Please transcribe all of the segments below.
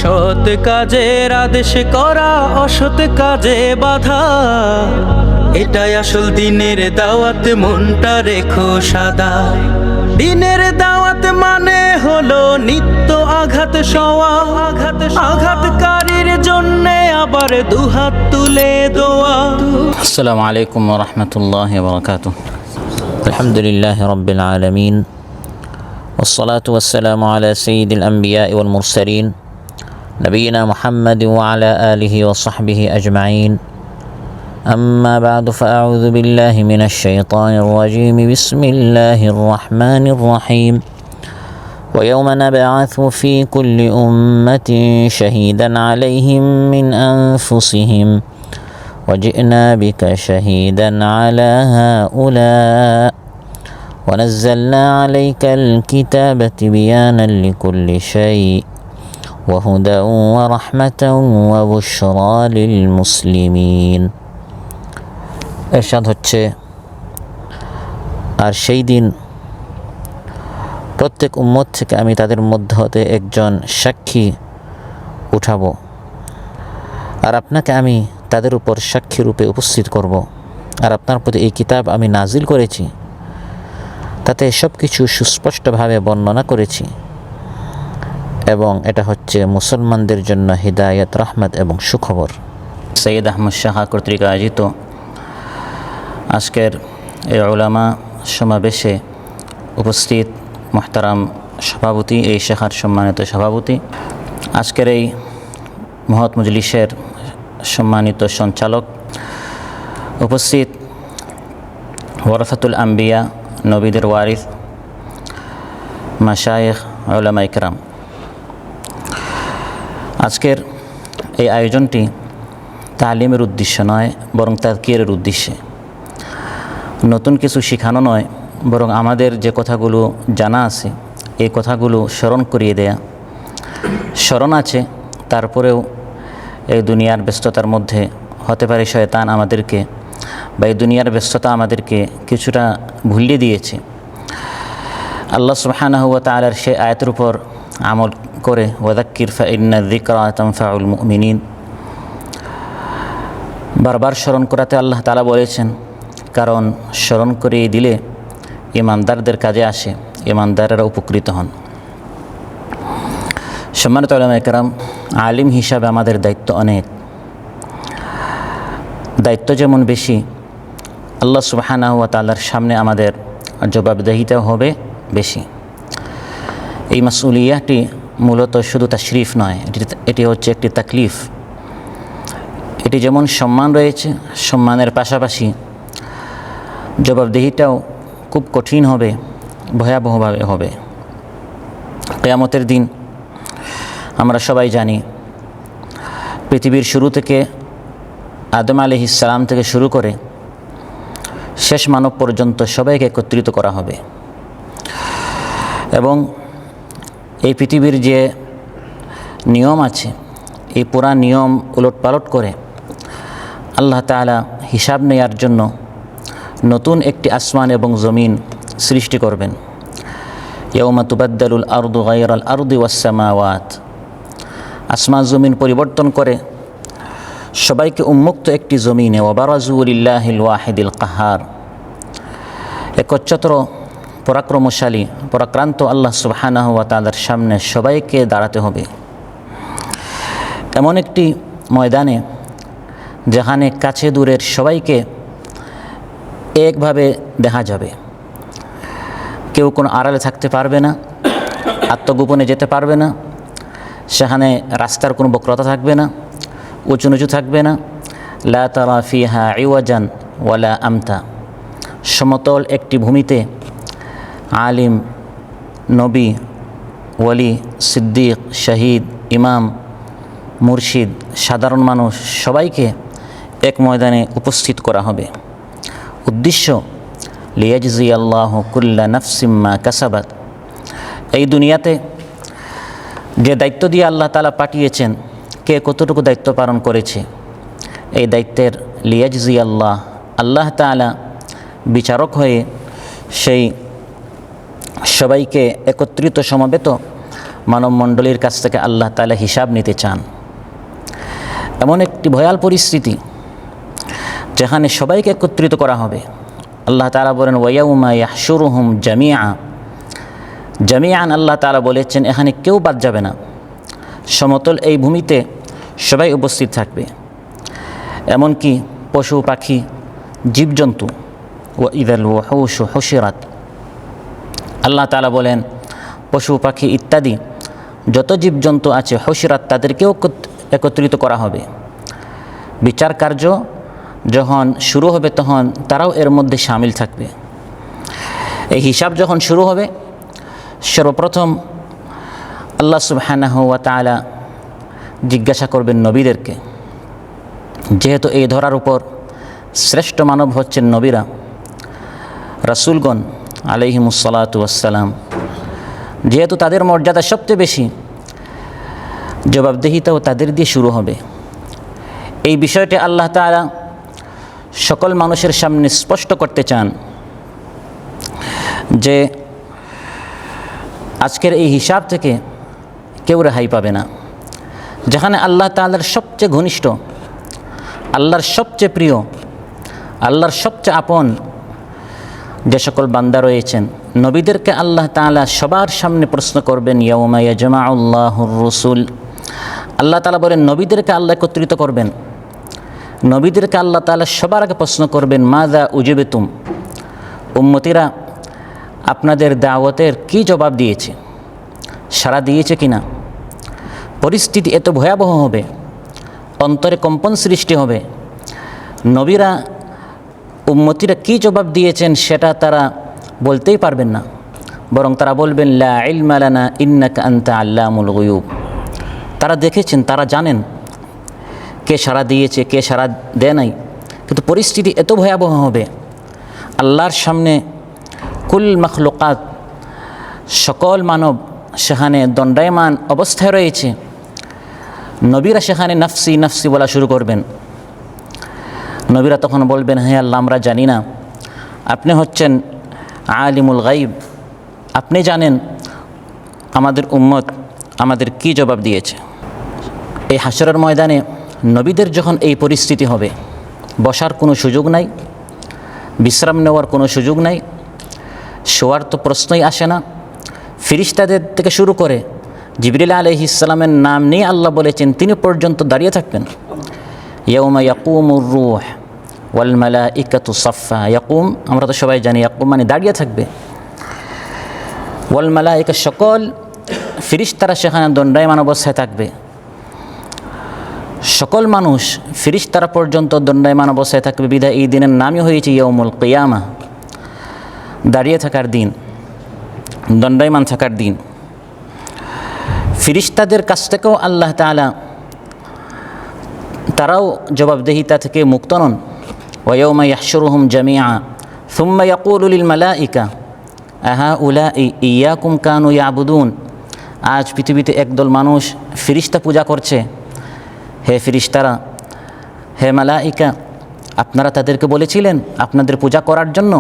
সৎ কাজের আদেশ করা, অসৎ কাজে বাধা। এটাই আসল দিনের দাওয়াত, মনটা রেখো সাদা। দিনের দাওয়াত মানে হলো নিত্য আঘাত সওয়া, আঘাতকারীর জন্যে আবার দুহাত তুলে দোয়া। আসসালামু আলাইকুম ওয়া রাহমাতুল্লাহি ওয়া বারাকাতুহু। আলহামদুলিল্লাহি রাব্বিল আলামিন, ওয়াসসালাতু ওয়াসসালামু আলা সাইয়্যিদিল আমবিয়া ওয়াল মুরসালিন, নবিয়িনা মুহাম্মাদ ওয়া আলা আলিহি ওয়া সাহবিহি আজমাইন। أما بعد فأعوذ بالله من الشيطان الرجيم. بسم الله الرحمن الرحيم. ويوم نبعث في كل أمة شهيدا عليهم من أنفسهم وجئنا بك شهيدا على هؤلاء ونزلنا عليك الكتاب تبيانا لكل شيء وهدى ورحمة وبشرى للمسلمين. এরশাদ হচ্ছে, আর সেই দিন প্রত্যেক উম্মত থেকে আমি তাদের মধ্য হতে একজন সাক্ষী উঠাবো, আর আপনাকে আমি তাদের উপর সাক্ষী রূপে উপস্থিত করব। আর আপনার প্রতি এই কিতাব আমি নাজিল করেছি, তাতে সব কিছু সুস্পষ্টভাবে বর্ণনা করেছি, এবং এটা হচ্ছে মুসলমানদের জন্য হিদায়াত, রহমত এবং সুখবর। সৈয়দ আহমদ সাহা কর্তৃক আয়োজিত আজকের এই উলামা সমাবেশে উপস্থিত মুহতারাম সভাপতি, এই শাখার সম্মানিত সভাপতি, আজকের এই মহৎ মজলিসের সম্মানিত সঞ্চালক, উপস্থিত ওয়ারাসাতুল আম্বিয়া, নবীদের ওয়ারিস, মাশায়েখ, উলামা ইকরাম। আজকের এই আয়োজনটি তালিমের উদ্দেশ্য নয়, বরং তাযকিরের উদ্দেশ্যে। নতুন কিছু শেখানো নয়, বরং আমাদের যে কথাগুলো জানা আছে এই কথাগুলো স্মরণ করিয়ে দেয়া। স্মরণ আছে, তারপরেও এই দুনিয়ার ব্যস্ততার মধ্যে হতে পারে শয়তান আমাদেরকে, বা এই দুনিয়ার ব্যস্ততা আমাদেরকে কিছুটা ভুলিয়ে দিয়েছে আল্লাহ সুবহানাহু ওয়া তাআলার সেই আয়াতের উপর আমল করে, ওয়াযাক্কির ফাইন্না যিকরা তানফাউল মুমিনিন। বারবার স্মরণ করাতে আল্লাহ তাআলা বলেছেন, কারণ স্মরণ করিয়ে দিলে ইমানদারদের কাজে আসে, ইমানদারেরা উপকৃত হন। সম্মানিত উলামা ইকরাম, আলিম হিসাবে আমাদের দায়িত্ব অনেক। দায়িত্ব যেমন বেশি, আল্লাহ সুবহানাহু ওয়া তাআলার সামনে আমাদের জবাবদিহিতাও হবে বেশি। এই মাসউলিয়াতটি মূলত শুধু তাশরিফ নয়, এটি হচ্ছে একটি তাকলিফ। এটি যেমন সম্মান রয়েছে, সম্মানের পাশাপাশি জবাবদিহিটাও খুব কঠিন হবে, ভয়াবহভাবে হবে। কিয়ামতের দিন আমরা সবাই জানি, পৃথিবীর শুরু থেকে আদম আলাইহিস সালাম থেকে শুরু করে শেষ মানব পর্যন্ত সবাইকে একত্রিত করা হবে, এবং এই পৃথিবীর যে নিয়ম আছে এই পুরা নিয়ম উলটপালট করে আল্লাহ তাআলা হিসাব নেয়ার জন্য নতুন একটি আসমান এবং জমিন সৃষ্টি করবেন। ইয়াউমা তুবাদ্দালুল আরদু গায়রাল আরদি ওয়াস সামাওয়াত। আসমান জমিন পরিবর্তন করে সবাইকে উন্মুক্ত একটি জমিনে, ওয়া বারাজু লিল্লাহিল ওয়াহিদিল কাহার। একচ্ছত্র পরাক্রমশালী, পরাক্রান্ত আল্লাহ সুবহানাহু ওয়া তাআলার সামনে সবাইকে দাঁড়াতে হবে, এমন একটি ময়দানে যেখানে কাছে দূরের সবাইকে একভাবে দেখা যাবে। কেউ কোনো আড়ালে থাকতে পারবে না, আত্মগোপনে যেতে পারবে না, সেখানে রাস্তার কোনো বক্রতা থাকবে না, উঁচু নিচু থাকবে না। লা তারা ফিহা ইওয়াজান ওয়ালা আমতা। সমতল একটি ভূমিতে আলিম, নবী, ওয়ালি, সিদ্দিক, শহীদ, ইমাম, মুর্শিদ, সাধারণ মানুষ সবাইকে এক ময়দানে উপস্থিত করা হবে। উদ্দেশ্য, লিয়াজজি আল্লাহু কুল্লা নাফসিম মা কাসাবাত। এই দুনিয়াতে যে দায়িত্ব দিয়ে আল্লাহ তাআলা পাঠিয়েছেন, কে কতটুকু দায়িত্ব পালন করেছে, এই দায়িত্বের লিয়াজজি আল্লাহ তাআলা বিচারক হয়ে সেই সবাইকে একত্রিত সমবেত মানবমণ্ডলীর কাছ থেকে আল্লাহ তাআলা হিসাব নিতে চান। এমন একটি ভয়াল পরিস্থিতি যেখানে সবাইকে একত্রিত করা হবে। আল্লাহ তাআলা বলেন ওয়ায়াউমা ইয়াহশুরুহুম জামিআন, আল্লাহ তাআলা বলেছেন এখানে কেউ বাদ যাবে না, সমতল এই ভূমিতে সবাই উপস্থিত থাকবে, এমনকি পশু পাখি জীবজন্তু। ওয়া ইযাল ওয়াহুশু হুশিরাত, আল্লাহ তাআলা বলেন পশু পাখি ইত্যাদি যত জীবজন্তু আছে হুশিরাত, তাদেরকেও একত্রিত করা হবে। বিচার কার্য যখন শুরু হবে তখন তারাও এর মধ্যে শামিল থাকবে। এই হিসাব যখন শুরু হবে, সর্বপ্রথম আল্লাহ সুবহানাহু ওয়া তাআলা জিজ্ঞাসা করবেন নবীদেরকে, যেহেতু এই ধরার উপর শ্রেষ্ঠ মানব হচ্ছেন নবীরা, রাসূলগণ আলাইহিমুসসালাতু ওয়াসসালাম, যেহেতু তাদের মর্যাদা সবচেয়ে বেশি, জবাবদিহিতাও তাদের দিয়ে শুরু হবে। এই বিষয়টি আল্লাহ তাআলা সকল মানুষের সামনে স্পষ্ট করতে চান যে আজকের এই হিসাব থেকে কেউ রেহাই পাবে না। যেখানে আল্লাহ তাআলার সবচেয়ে ঘনিষ্ঠ, আল্লাহর সবচেয়ে প্রিয়, আল্লাহর সবচেয়ে আপন যে সকল বান্দা রয়েছেন, নবীদেরকে আল্লাহ তাআলা সবার সামনে প্রশ্ন করবেন ইয়াউমা ইয়াজমাউল্লাহুর রাসূল। আল্লাহ তাআলা বলেন নবীদেরকে আল্লাহ একত্রিত করবেন, নবীদেরকে আল্লাহ তাআলা সবার আগে প্রশ্ন করবেন মাযা উজিবতুম, উম্মতিরা আপনাদের দাওয়াতের কি জবাব দিয়েছে, সাড়া দিয়েছে কিনা। পরিস্থিতি এত ভয়াবহ হবে, অন্তরে কম্পন সৃষ্টি হবে। নবীরা উম্মতিরা কি জবাব দিয়েছেন সেটা তারা বলতেই পারবেন না, বরং তারা বলবেন লা ইলমা লানা ইন্নাকা আনতা আল্লামুল গুয়ুব। তারা দেখেছেন, তারা জানেন কে সাড়া দিয়েছে, কে সাড়া দেয় নাই। কিন্তু পরিস্থিতি এত ভয়াবহ হবে, আল্লাহর সামনে কুল মখলুকাত, সকল মানব সেখানে দণ্ডায়মান অবস্থায় রয়েছে। নবীরা সেখানে নাফসি নাফসি বলা শুরু করবেন। নবীরা তখন বলবেন হে আল্লাহ, আমরা জানি না, আপনি হচ্ছেন আলিমুল গাইব, আপনি জানেন আমাদের উম্মত আমাদের কি জবাব দিয়েছে। এই হাসরের ময়দানে নবীদের যখন এই পরিস্থিতি হবে, বসার কোনো সুযোগ নাই, বিশ্রাম নেওয়ার কোনো সুযোগ নাই, শোয়ার তো প্রশ্নই আসে না। ফিরিস্তাদের থেকে শুরু করে জিবরিল আলাইহিস সালামের নাম নিয়ে আল্লাহ বলেছেন তিনি পর্যন্ত দাঁড়িয়ে থাকবেন। ইয়াউমা ইয়াকুমুর রূহ ওয়াল মালাইকাতু সাফফা, ইয়াকুম আমরা তো সবাই জানি ইয়াকুম মানে দাঁড়িয়ে থাকবে। ওয়াল মালাইকা, সকল ফিরিস্তারা সেখানে দণ্ডায়মান অবস্থায় থাকবে। সকল মানুষ ফিরিস্তারা পর্যন্ত দণ্ডায়মান অবস্থায় থাকবে। বিধায় এই দিনের নামই হয়েছে ইয়াউমুল কিয়ামা, দাঁড়িয়ে থাকার দিন, দণ্ডায়মান থাকার দিন। ফিরিস্তাদের কাছ থেকেও আল্লাহ তাআলা তারাও জবাবদেহিতা থেকে মুক্ত নন। ওয়ায়াউমা ইয়াহশুরুহুম জামিআ সুম্মা ইয়াকুলু লিল মালাইকা আহাউলাই ইয়াকুম কানু ইয়াবুদুন। আজ পৃথিবীতে একদল মানুষ ফিরিস্তা পূজা করছে। হে ফিরিস্তারা, হে মালাইকা, আপনারা তাদেরকে বলেছিলেন আপনাদের পূজা করার জন্য?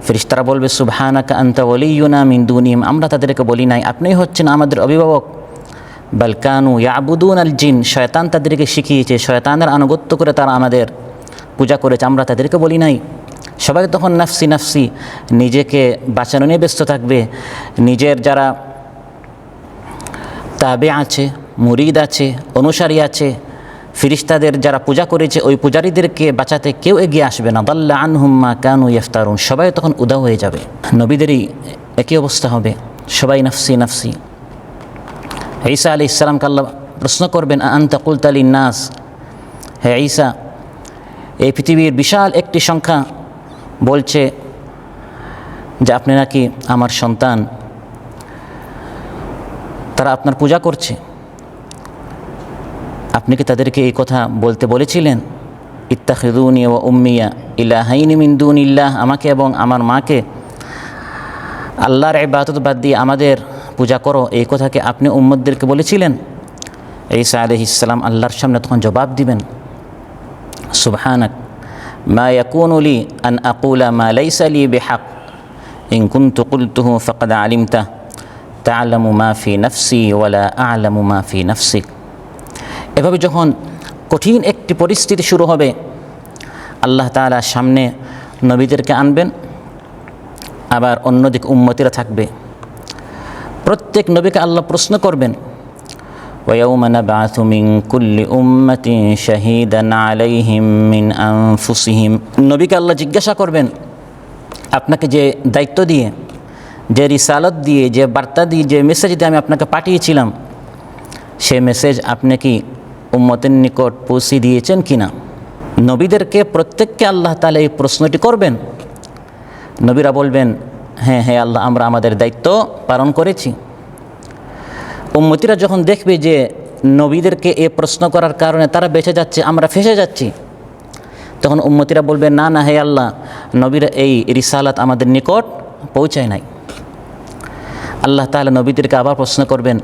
ফিরিস্তারা বলবে সুবহানাকা আনতা ওয়ালিয়ুনা মিন দুনিহিম, আমরা তাদেরকে বলি নাই, আপনিই হচ্ছেন আমাদের অভিভাবক। বাল কানু ইয়াবুদুন আল জিন, শয়তান তাদেরকে শিখিয়েছে, শয়তানের আনুগত্য করে তারা আমাদের পূজা করেছে, আমরা তাদেরকে বলি নাই। সবাই তখন নাফসি নাফসি নিজেকে বাঁচানো নিয়ে ব্যস্ত থাকবে। নিজের যারা তাবে আছে, মুরিদ আছে, অনুসারী আছে, ফিরিস্তাদের যারা পূজা করেছে ওই পূজারীদেরকে বাঁচাতে কেউ এগিয়ে আসবে না। দাল্লা আনহুম মা কানু ইফতারুন, সবাই তখন উধাও হয়ে যাবে। নবীদেরই একই অবস্থা হবে, সবাই নাফসি নাফসি। ঈসা আলাইহিস সালামকে আল্লাহ প্রশ্ন করবেন আনতা কুলতা লিন্নাস, হে ঈসা, এই পৃথিবীর বিশাল একটি সংখ্যা বলছে যে আপনি নাকি আমার সন্তান, তারা আপনার পূজা করছে, আপনি কি তাদেরকে এই কথা বলতে বলেছিলেন? ইত্তাখিযুনি ওয়া উম্মিয়া ইলাহাইনি মিন দুনিল্লাহ, আমাকে এবং আমার মাকে আল্লাহর ইবাদত বাদ দিয়ে আমাদের পূজা করো, এই কথাকে আপনি উম্মতদেরকে বলেছিলেন? ঈসা আলাইহিস সালাম আল্লাহর সামনে তখন জবাব দিবেন সুবহানাক মা ইয়াকুনু লি আন আকুলা মা লাইসা লি বিহাক ইন কুনতু কুলতুহু ফাকাদ আলিমতা। তা'লামু মা ফি নাফসি ওয়ালা আ'লামু মা ফি নাফসিক। এভাবে যখন কঠিন একটি পরিস্থিতি শুরু হবে, আল্লাহ তাআলা সামনে নবীদেরকে আনবেন, আবার অন্যদিকে উম্মতিরা থাকবে। প্রত্যেক নবীকে আল্লাহ প্রশ্ন করবেন, وَيَوْمَ نَبْعَثُ مِنْ كُلِّ أُمَّةٍ شَهِيدًا عَلَيْهِمْ مِنْ أَنفُسِهِمْ। নবীকে আল্লাহ জিজ্ঞাসা করবেন, আপনাকে যে দায়িত্ব দিয়ে, যে রিসালত দিয়ে, যে বার্তা দিয়ে, যে মেসেজ দিয়ে আমি আপনাকে পাঠিয়েছিলাম, সে মেসেজ আপনি কি উম্মতের নিকট পৌঁছে দিয়েছেন কিনা? নবীদেরকে প্রত্যেককে আল্লাহ তাআলা এই প্রশ্নটি করবেন। নবীরা বলবেন, হ্যাঁ হ্যাঁ আল্লাহ, আমরা আমাদের দায়িত্ব পালন করেছি। উম্মতিরা যখন দেখবে যে নবীদেরকে এ প্রশ্ন করার কারণে তারা বেঁচে যাচ্ছে, আমরা ফেঁসে যাচ্ছি, তখন উম্মতিরা বলবে, না না হে আল্লাহ, নবীরা এই রিসালাত আমাদের নিকট পৌঁছায় নাই। আল্লাহ তাআলা নবীদেরকে আবার প্রশ্ন করবেন,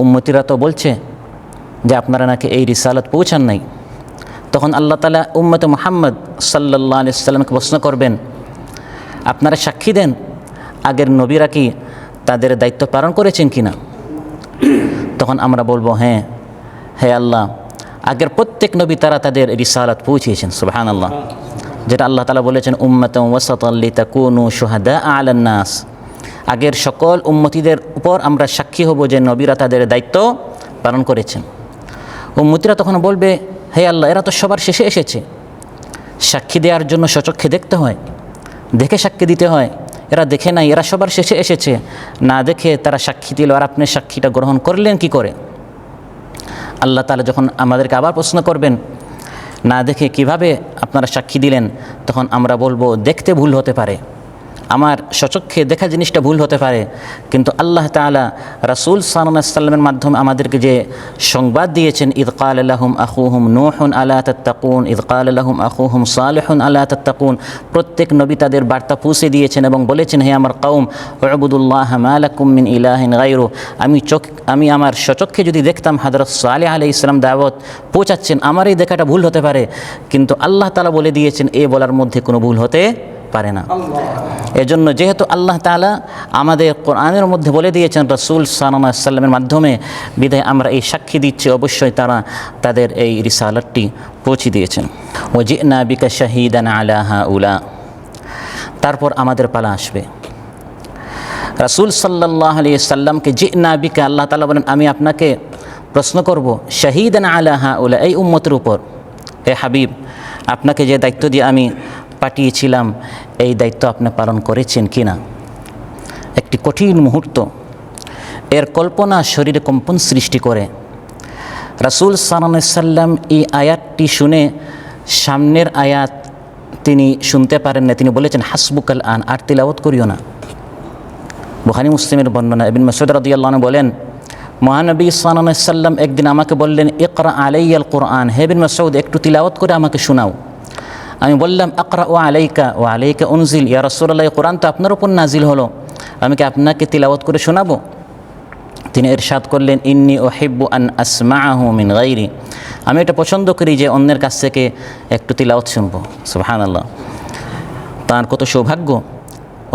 উম্মতিরা তো বলছে যে আপনারা নাকি এই রিসালাত পৌঁছান নাই। তখন আল্লাহ তাআলা উম্মতে মুহাম্মদ সাল্লাল্লাহু আলাইহি ওয়াসাল্লামকে প্রশ্ন করবেন, আপনারা সাক্ষী দেন আগের নবীরা কি তাদের দায়িত্ব পালন করেছেন কিনা? তখন আমরা বলবো, হ্যাঁ হে আল্লাহ, আগের প্রত্যেক নবী তারা তাদের রিসালাত পৌঁছিয়েছেন। সুবহানাল্লাহ। যেটা আল্লাহ তাআলা বলেছেন, উম্মাতান ওয়াসাতান লিতাকুনু শুহাদা আলান নাস। আগের সকল উম্মতিদের উপর আমরা সাক্ষী হব যে নবীরা তাদের দায়িত্ব পালন করেছেন। উম্মতিরা তখন বলবে, হে আল্লাহ, এরা তো সবার শেষে এসেছে, সাক্ষী দেওয়ার জন্য সচক্ষে দেখতে হয়, দেখে সাক্ষী দিতে হয়, এরা দেখে নাই, এরা সবার শেষে এসেছে, না দেখে তারা সাক্ষী দিল, আর আপনি সাক্ষীটা গ্রহণ করলেন কি করে? আল্লাহ তাআলা যখন আমাদেরকে আবার প্রশ্ন করবেন, না দেখে কিভাবে আপনারা সাক্ষী দিলেন? তখন আমরা বলবো, দেখতে ভুল হতে পারে, আমার সচক্ষে দেখা জিনিসটা ভুল হতে পারে, কিন্তু আল্লাহ তাআলা রাসূল সাল্লাল্লাহু আলাইহি ওয়াসাল্লামের মাধ্যমে আমাদেরকে যে সংবাদ দিয়েছেন, ইয ক্বালা লাহুম আখুহুম নূহুন আলা তাত্তাকুন, ইয ক্বালা লাহুম আখুহুম সালিহুন আলা তাত্তাকুন, প্রত্যেক নবী তাদের বার্তা পৌঁছে দিয়েছেন এবং বলেছেন, হে আমার কওম, উবুদুল্লাহ মা লাকুম মিন ইলাহিন গায়রু। আমি আমার সচক্ষে যদি দেখতাম হযরত সালেহ আলাইহিস সালাম দাওয়াত পৌঁছাচ্ছেন, আমার এই দেখাটা ভুল হতে পারে, কিন্তু আল্লাহ তাআলা বলে দিয়েছেন এ বলার মধ্যে কোনো ভুল হতে পারে না। এজন্য যেহেতু আল্লাহ তাআলা আমাদের কোরআনের মধ্যে বলে দিয়েছেন রাসূল সাল্লাল্লাহু আলাইহি ওয়াসাল্লামের মাধ্যমে, বিধায় আমরা এই সাক্ষী দিচ্ছি অবশ্যই তারা তাদের এই রিসালাতটি পৌঁছে দিয়েছেন। ওয়াজি'না বিকা শাহীদান আলা হাউলা। তারপর আমাদের পালা আসবে। রাসূল সাল্লাল্লাহু আলাইহি ওয়াসাল্লামকে জি'না বিকা, আল্লাহ তাআলা বলেন আমি আপনাকে প্রশ্ন করব শাহীদান আলা হাউলা, এই উম্মতের উপর। হে হাবিব, আপনাকে যে দায়িত্ব দিয়ে আমি পাঠিয়েছিলাম, এই দায়িত্ব আপনি পালন করেছেন কি না? একটি কঠিন মুহূর্ত, এর কল্পনা শরীরে কম্পন সৃষ্টি করে। রাসূল সাল্লাল্লাহু আলাইহি ওয়াসাল্লাম এই আয়াতটি শুনে সামনের আয়াত তিনি শুনতে পারেন না, তিনি বলেছেন হাসবুকাল আন, আর তিলাওয়াত করিও না। বুখারী মুসলিমের বর্ণনা, ইবনে মাসউদ রাদিয়াল্লাহু আনহু বলেন, মহানবী সাল্লাল্লাহু আলাইহি ওয়াসাল্লাম একদিন আমাকে বললেন, ইকরা আলাইয়াল কুরআন, হে ইবনে মাসউদ একটু তিলাওয়াত করে আমাকে শোনাও। আমি বললাম, আকরা ও আলাইকা ও আলাইকা উনজিল, ইয়া রাসূলুল্লাহ, কোরআন তো আপনার উপর নাজিল হলো, আমি কি আপনাকে তিলাওয়াত করে শোনাবো? তিনি ইরশাদ করলেন, ইন্নী উহিব্বু আন আসমাআহু মিন গায়রি, আমি এটা পছন্দ করি যে অন্যের কাছ থেকে একটু তিলাওয়াত শুনবো। সুবহানাল্লাহ। তার কত সৌভাগ্য,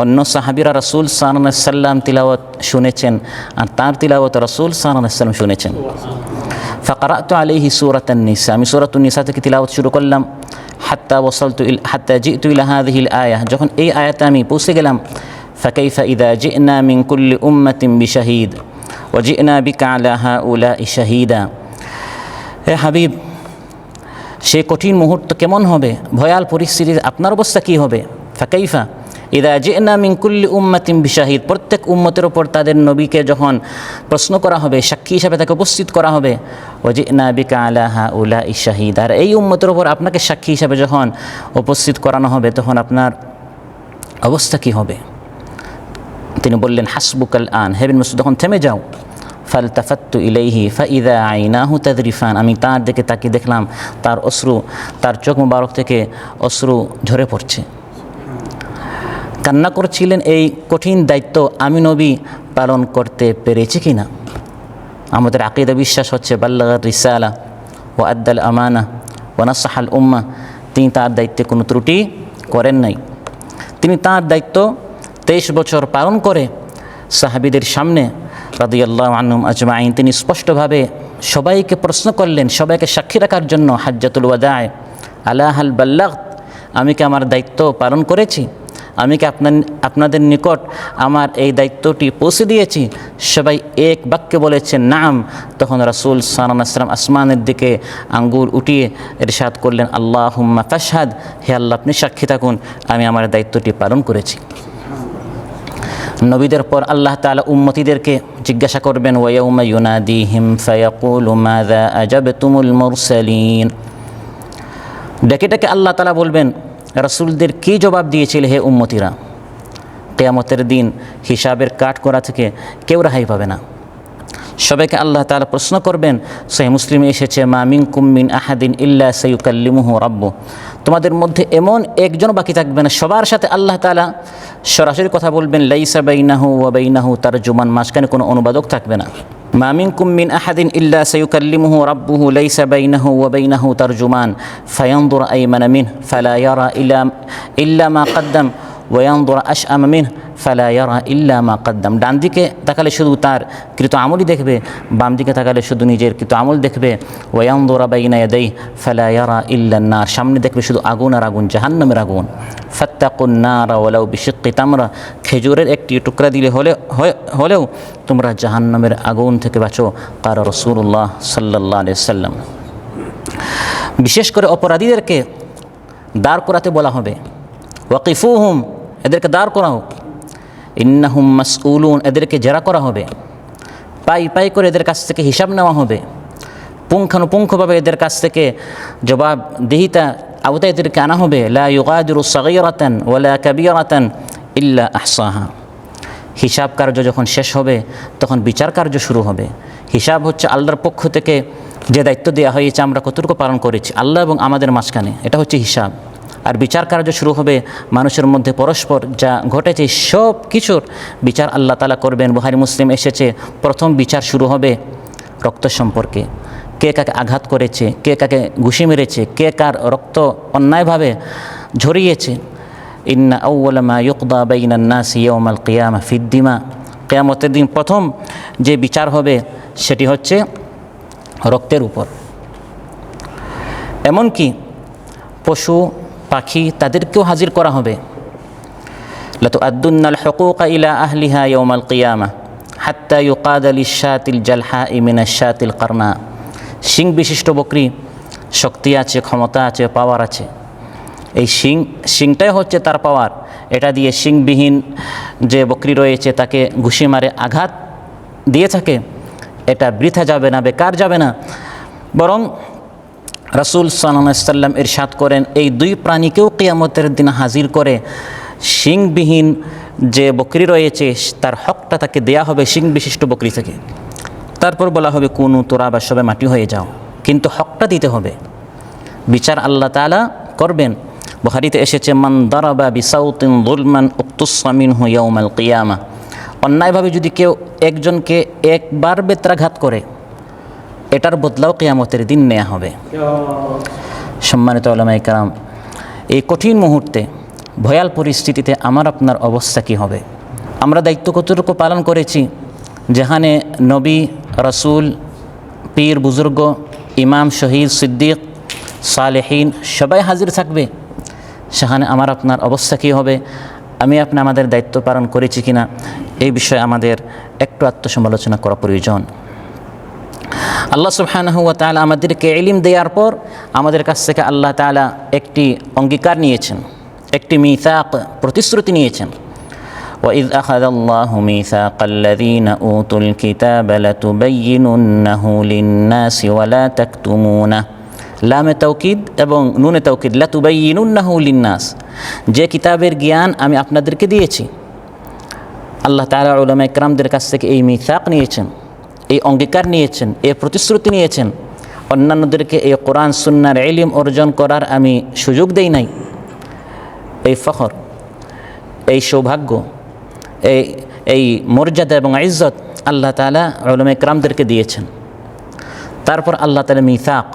অন্য সাহাবীরা রাসূল সাল্লাল্লাহু আলাইহি ওয়াসাল্লাম তিলাওয়াত শুনেছেন, আর তার তিলাওয়াত রাসূল সাল্লাল্লাহু আলাইহি ওয়াসাল্লাম শুনেছেন। ফাকারাতু আলাইহি সূরাতান নিসা, আমি সূরাতুন নিসা থেকে তিলাওয়াত শুরু করলাম, হাত্তা জিতু ইলা হাযিহিল আয়াহ, যখন এই আয়াতে আমি পৌঁছে গেলাম, ফাকাইফা ইযা জি'না মিন কুল্লি উম্মাতিন বিশাহীদ ওয়া জি'না বিকা আলা হাউলা'i শাহীদা। হে হাবিব, সেই কঠিন মুহূর্ত কেমন হবে, ভয়াল পরিস্থিতির আপনার অবস্থা কী হবে? ফাকাইফা ইযা জি'না মিন কুল্লি উম্মাতিন বিশাহীদ, প্রত্যেক উম্মতের ওপর তাদের নবীকে যখন প্রশ্ন করা হবে, সাক্ষী হিসাবে তাকে উপস্থিত করা হবে, ওয়া জি'না বিকা আলা হাউলা'i শাহীদা, আর এই উম্মতের ওপর আপনাকে সাক্ষী হিসাবে যখন উপস্থিত করানো হবে, তখন আপনার অবস্থা কী হবে? তিনি বললেন, হাসবুকাল আন, হে ইবনে মাসউদ তখন থেমে যাও। ফালতাফাত্তু ইলাইহি ফাইদা আইনাহু তাদরিফান, আমি তার দিকে তাকিয়ে দেখলাম তার চোখ মুবারক থেকে অশ্রু ঝরে পড়ছে। কান্না করছিলেন, এই কঠিন দায়িত্ব আমি নবী পালন করতে পেরেছি কি না? আমাদের আকীদা বিশ্বাস হচ্ছে বাল্লাগার রিসালা ওয়া আদ্দাল আমানা ওয়া নাসাহাল উম্মাহ, তিনি তার দায়িত্বে কোনো ত্রুটি করেন নাই। তিনি তার দায়িত্ব 23 বছর পালন করে সাহাবীদের সামনে রাদিয়াল্লাহু আনহুম আজমাইন তিনি স্পষ্টভাবে সবাইকে প্রশ্ন করলেন, সবাইকে সাক্ষী রাখার জন্য, হাজ্জাতুল ওয়াদায়, আলা হাল বাল্লাগত, আমি কি আমার দায়িত্ব পালন করেছি? আমি কি আপনাদের নিকট আমার এই দায়িত্বটি পৌঁছে দিয়েছি? সবাই এক বাক্যে বলেছেন নাম। তখন রাসূল সাল্লাল্লাহু আলাইহি ওয়াসাল্লাম আসমানের দিকে আঙ্গুল উঠিয়ে ইরশাদ করলেন, আল্লাহুম্মা ফাশহাদ, হে আল্লাহ আপনি সাক্ষী থাকুন আমি আমার দায়িত্বটি পালন করেছি। নবীদের পর আল্লাহ তাআলা উম্মতিদেরকে জিজ্ঞাসা করবেন, ওয়া ইয়াউমা ইউনাদিহিম ফায়াকুলু মাযা আজাবতুমুল মুরসালিন, ডেকে ডেকে আল্লাহ তাআলা বলবেন, রাসূলদের কী জবাব দিয়েছিলে হে উম্মতিরা? কিয়ামতের দিন হিসাবের কাঠগড়া থেকে কেউ রেহাই পাবে না। সবাইকে আল্লাহ তাআলা প্রশ্ন করবেন। সহিহ মুসলিমে এসেছে, মা মিনকুম মিন আহাদিন ইল্লা সায়ুকাল্লিমুহু রাব্বুহ, তোমাদের মধ্যে এমন একজন বাকি থাকবে না, সবার সাথে আল্লাহ তাআলা সরাসরি কথা বলবেন। লাইসা বাইনাহু ওয়া বাইনাহু তারজুমান, মাঝখানে কোনো অনুবাদক থাকবে না। মা মিনকুম মিন আহাদিন ইল্লা সায়ুকাল্লিমুহু রাব্বুহু লাইসা বাইনাহু ওয়া বাইনাহু তারজুমান ফায়ানজুর আইমানা মিনহু ফালা ইয়ারা ইল্লা মা কদ্দাম ওয়া ইয়ানজুর আশআমা মিনহু ফালা ইয়ারা ইল্লা মা কদ্দাম। ডান দিকে তাকালে শুধু তার কৃত আমলই দেখবে, বাম দিকে তাকালে শুধু নিজের কৃত আমল দেখবে। ওয়া ইয়ানজুর বাইনা ইয়াদাইহি ফালা ইয়ারা ইল্লা আন-নার, সামনে দেখবে শুধু আগুন আর আগুন, জাহান্নামের আগুন। ফাত্তাকুন নারা ওয়ালাউ বিশিক্কি তামরা, খেজুরের একটি টুকরা দিলে হলেও তোমরা জাহান্নামের আগুন থেকে বাঁচো। কারা রাসূলুল্লাহ সাল্লাল্লাহু আলাইহি ওয়াসাল্লাম। বিশেষ করে অপরাধীদেরকে দাঁড় করাতে বলা হবে, ওয়াকিফুহুম, এদেরকে দাঁড় করাও। ইন্নাহুম মাসউলুন, এদেরকে জেরা করা হবে। পাই পাই করে এদের কাছ থেকে হিসাব নেওয়া হবে। পুঙ্খানুপুঙ্খভাবে এদের কাছ থেকে জবাবদিহিতা আওতায় এদেরকে আনা হবে। লা ইউগাদিরু সাগীরাতান ওয়ালা কাবীরাতান ইল্লা আহসাহা। হিসাব কার্য যখন শেষ হবে তখন বিচার কার্য শুরু হবে। হিসাব হচ্ছে আল্লাহর পক্ষ থেকে যে দায়িত্ব দেওয়া হয়েছে আমরা কতটুকু পালন করেছি আল্লাহ এবং আমাদের মাঝখানে, এটা হচ্ছে হিসাব। আর বিচার কার্য শুরু হবে মানুষের মধ্যে পরস্পর যা ঘটেছে সব কিছুর বিচার আল্লাহ তাআলা করবেন। বুখারী মুসলিম এসেছে, প্রথম বিচার শুরু হবে রক্ত সম্পর্কে। কে কাকে আঘাত করেছে, কে কাকে ঘুষি মেরেছে, কে কার রক্ত অন্যায়ভাবে ঝরিয়েছে। ইন্না আউওয়ালা মা ইউকদা বাইনান নাসি ইয়াউমাল কিয়ামা ফিদ্দিমা, কিয়ামতের দিন প্রথম যে বিচার হবে সেটি হচ্ছে রক্তের উপর। এমনকি পশু পাখি তাদেরকেও হাজির করা হবে। লাতুআদ্দুন্নাল হুকুকা ইলা আহলিহা ইয়াউমাল কিয়ামা হাত্তা ইউকাদা লিশ-শাতিল জালহাই মিনাশ-শাতিল কারনা। শিং বিশিষ্ট বকরি, শক্তি আছে, ক্ষমতা আছে, পাওয়ার আছে। এই শিংটাই হচ্ছে তার পাওয়ার। এটা দিয়ে শিংবিহীন যে বকরি রয়েছে তাকে ঘুষি মারে আঘাত দিয়ে থাকে, এটা বৃথা যাবে না, বেকার যাবে না। বরং রাসূল সাল্লাল্লাহু আলাইহি ওয়াসাল্লাম ইরশাদ করেন, এই দুই প্রাণীকেও কিয়ামতের দিন হাজির করে শিংবিহীন যে বকরি রয়েছে তার হকটা তাকে দেয়া হবে শিং বিশিষ্ট বকরি থেকে। তারপর বলা হবে কুনু তুরাবা, সবে মাটি হয়ে যাও, কিন্তু হকটা দিতে হবে। বিচার আল্লাহ তাআলা করবেন। বুখারীতে এসেছে, মান দারাবা বিসাউতিন যুলমান উকতুসা মিনহু ইয়াউমাল কিয়ামা, অন্যায়ভাবে যদি কেউ একজনকে একবার বেত্রাঘাত করে এটার বদলাও কিয়ামতের দিন নেওয়া হবে। সম্মানিত উলামায়ে কেরাম, এই কঠিন মুহূর্তে ভয়াল পরিস্থিতিতে আমার আপনার অবস্থা কী হবে? আমরা দায়িত্ব কতটুকু পালন করেছি? যেখানে নবী, রাসূল, পীর, বুজুর্গ, ইমাম, শহীদ, সিদ্দিক, সালেহীন সবাই হাজির থাকবে, সেখানে আমার আপনার অবস্থা কী হবে? আমি আপনি আমাদের দায়িত্ব পালন করেছি কিনা এই বিষয়ে আমাদের একটু আত্মসমালোচনা করা প্রয়োজন। আল্লাহ সুবহানাহু ওয়া তাআলা আমাদেরকে ইলম দেওয়ার পর আমাদের কাছ থেকে আল্লাহ তাআলা একটি অঙ্গীকার নিয়েছেন, একটি মিসাক, প্রতিশ্রুতি নিয়েছেন। وَإِذْ أَخَذَ اللَّهُ مِيثَاقَ الَّذِينَ أُوتُوا الْكِتَابَ لَتُبَيِّنُنَّهُ لِلنَّاسِ وَلَا تَكْتُمُونَهُ, লামে তাওকিদ এবং নুনে তাওকিদ, লাতুবাইয়িনুন্নাহু লিন্নাস, যে কিতাবের জ্ঞান আমি আপনাদেরকে দিয়েছি। আল্লাহ তাআলা উলামায়ে কেরামদের কাছ থেকে এই মিসাক নিয়েছেন, এই অঙ্গীকার নিয়েছেন, এই প্রতিশ্রুতি নিয়েছেন। অন্যান্যদেরকে এই কোরআন সুন্নাহর ইলম অর্জন করার আমি সুযোগ দেই নাই। এই ফখর, এই সৌভাগ্য, এই মর্যাদা এবং ইজ্জত আল্লাহ তাআলা উলামায়ে কেরামদেরকে দিয়েছেন। তারপর আল্লাহ তাআলা মিসাক,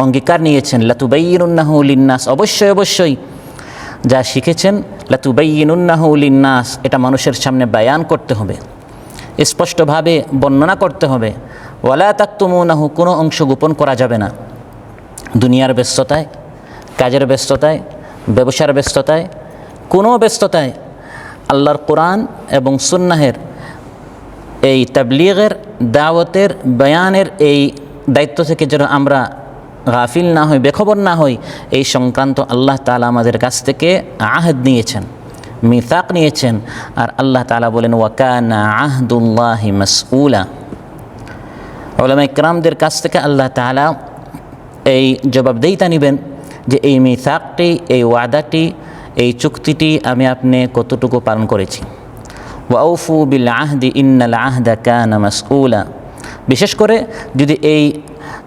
অঙ্গীকার নিয়েছেন, লাতুবাইয়িনুন্নাহু লিন্নাস, অবশ্যই যা শিখেছেন লাতুবাইয়িনুন্নাহু লিন্নাস, এটা মানুষের সামনে বায়ান করতে হবে। স্পষ্টভাবে বর্ণনা করতে হবে। ওয়ালা তাকতুমুনাহু, কোনো অংশ গোপন করা যাবে না। দুনিয়ার ব্যস্ততায়, কাজের ব্যস্ততায়, ব্যবসার ব্যস্ততায়, কোনো ব্যস্ততায় আল্লাহর কোরআন এবং সুন্নাহের এই তাবলীগের, দাওয়াতের, বয়ানের এই দায়িত্ব থেকে যেন আমরা গাফিল না হই, বেখবর না হই, এই সংক্রান্ত আল্লাহ তাআলা আমাদের কাছ থেকে আহদ নিয়েছেন, মিসাক নিয়েছেন। আর আল্লাহ তাআলা বলেন ওয়া কানা আহদুল্লাহি মাসউলা। উলামা ইকরামদের কাছ থেকে আল্লাহ তাআলা এই জবাবদিহিতা নেবেন যে এই মিসাকটি, এই ওয়াদাটি, এই চুক্তিটি আমি আপনি কতটুকু পালন করেছি। ওয়াউফু বিল আহদি ইন্নাল আহদা কানা মাসউলা। বিশেষ করে যদি এই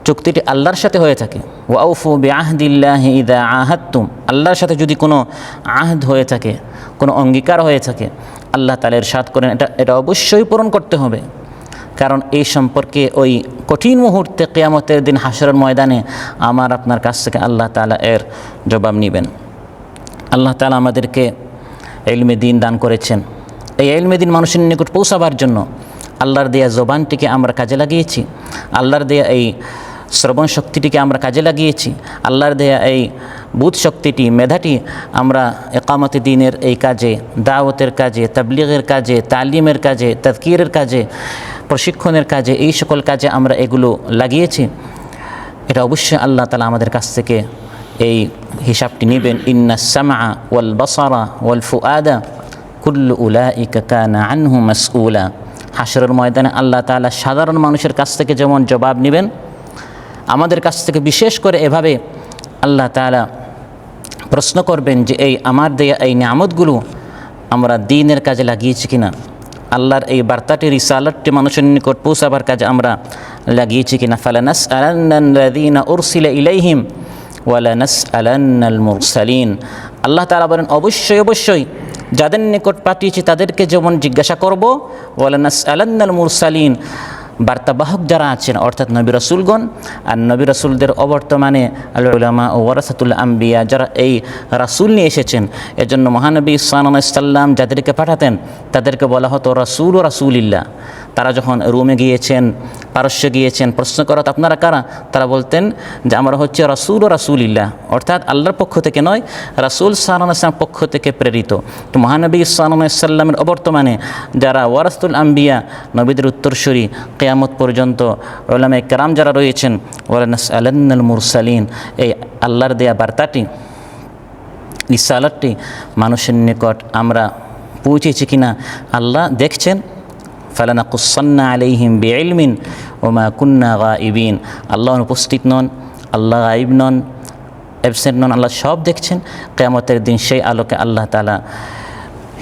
চুক্তিটি আল্লাহর সাথে হয়ে থাকে, ওয়াউফু বিআহদিল্লাহি ইযা আহাদতুম, আল্লাহর সাথে যদি কোনো আহদ হয়ে থাকে, কোনো অঙ্গীকার হয়ে থাকে, আল্লাহ তাআলা ইরশাদ করেন এটা অবশ্যই পূরণ করতে হবে। কারণ এই সম্পর্কে ওই কঠিন মুহূর্তে কিয়ামতের দিন হাশরের ময়দানে আমার আপনার কাছ থেকে আল্লাহ তাআলা এর জবাব নেবেন। আল্লাহ তাআলা আমাদেরকে ইলমে দ্বীন দান করেছেন। এই ইলমে দ্বীন মানুষের নিকট পৌঁছাবার জন্য আল্লাহর দেয়া জবানটিকে আমরা কাজে লাগিয়েছি, আল্লাহর দেয়া এই শ্রবণ শক্তিটিকে আমরা কাজে লাগিয়েছি, আল্লাহর দেয়া এই বুধ শক্তিটি, মেধাটি আমরা ইকামতে দ্বীনের এই কাজে, দাওয়াতের কাজে, তাবলীগের কাজে, তালিমের কাজে, তাযকিরের কাজে, প্রশিক্ষণের কাজে, এই সকল কাজে আমরা এগুলো লাগিয়েছি। এটা অবশ্যই আল্লাহ তাআলা আমাদের কাছ থেকে এই হিসাবটি নেবেন। ইন্নাস সামআ ওয়াল বাসারা ওয়াল ফুআদা কুল্লু উলাইকা কানা আনহু মাসউলা। হাশরের ময়দানে আল্লাহ তাআলা সাধারণ মানুষের কাছ থেকে যেমন জবাব নেবেন, আমাদের কাছ থেকে বিশেষ করে এভাবে আল্লাহ তাআলা প্রশ্ন করবেন যে এই আমার দেয়া এই নিয়ামতগুলো আমরা দ্বীনের কাজে লাগিয়েছি কিনা, আল্লাহর এই বার্তাটি, রিসালাতটি মানুষের নিকট পৌঁছাবার কাজে আমরা লাগিয়েছি কিনা। ফালানাসআলান্নাল্লাযীনা উরসিলা ইলাইহিম ওয়ালানাসআলান্নাল মুরসালিন। আল্লাহ তাআলা বলেন অবশ্যই অবশ্যই যাদের নিকট পাঠিয়েছি তাদেরকে যেমন জিজ্ঞাসা করব, ওয়ালানাসআলান্নাল মুরসালিন, বার্তাবাহক যারা আছেন অর্থাৎ নবী রাসূলগণ, আর নবী রাসূলদের অবর্তমানে আল উলামা ও ওয়ারাসাতুল আম্বিয়া, যারা এই রাসূল নিয়ে এসেছেন। এজন্য মহানবী সাল্লাল্লাহু আলাইহি সাল্লাম যাদেরকে পাঠাতেন তাদেরকে বলা হতো রাসূল ও রাসূলিল্লাহ। তারা যখন রোমে গিয়েছেন, পারস্য গিয়েছেন, প্রশ্ন করা তো আপনারা কারা, তারা বলতেন যে আমরা হচ্ছে রাসূল ও রাসূলিল্লাহ, অর্থাৎ আল্লাহর পক্ষ থেকে নয়, রাসূল সাল্লাল্লাহু আলাইহি ওয়াসাল্লামের পক্ষ থেকে প্রেরিত। তো মহানবী সাল্লাল্লাহু আলাইহি সাল্লামের অবর্তমানে যারা ওয়ারাসাতুল আম্বিয়া, নবীদের উত্তরসূরি, কিয়ামত পর্যন্ত উলামায়ে কেরাম যারা রয়েছেন, ওয়ালানাসআলান্নাল মুরসালিন, এই আল্লাহর দেয়া বার্তাটি, রিসালাতটি মানুষের নিকট আমরা পৌঁছেছি কিনা আল্লাহ দেখছেন। ফালানাকুসান্না আলাইহিম বিইলমিন ওমা কুন্না গায়িবিন। আল্লাহ উপস্থিত নন, আল্লাহ গায়েব নন, অ্যাবসেন্ট নন, আল্লাহ সব দেখছেন। কিয়ামতের দিন সেই আলোকে আল্লাহ তাআলা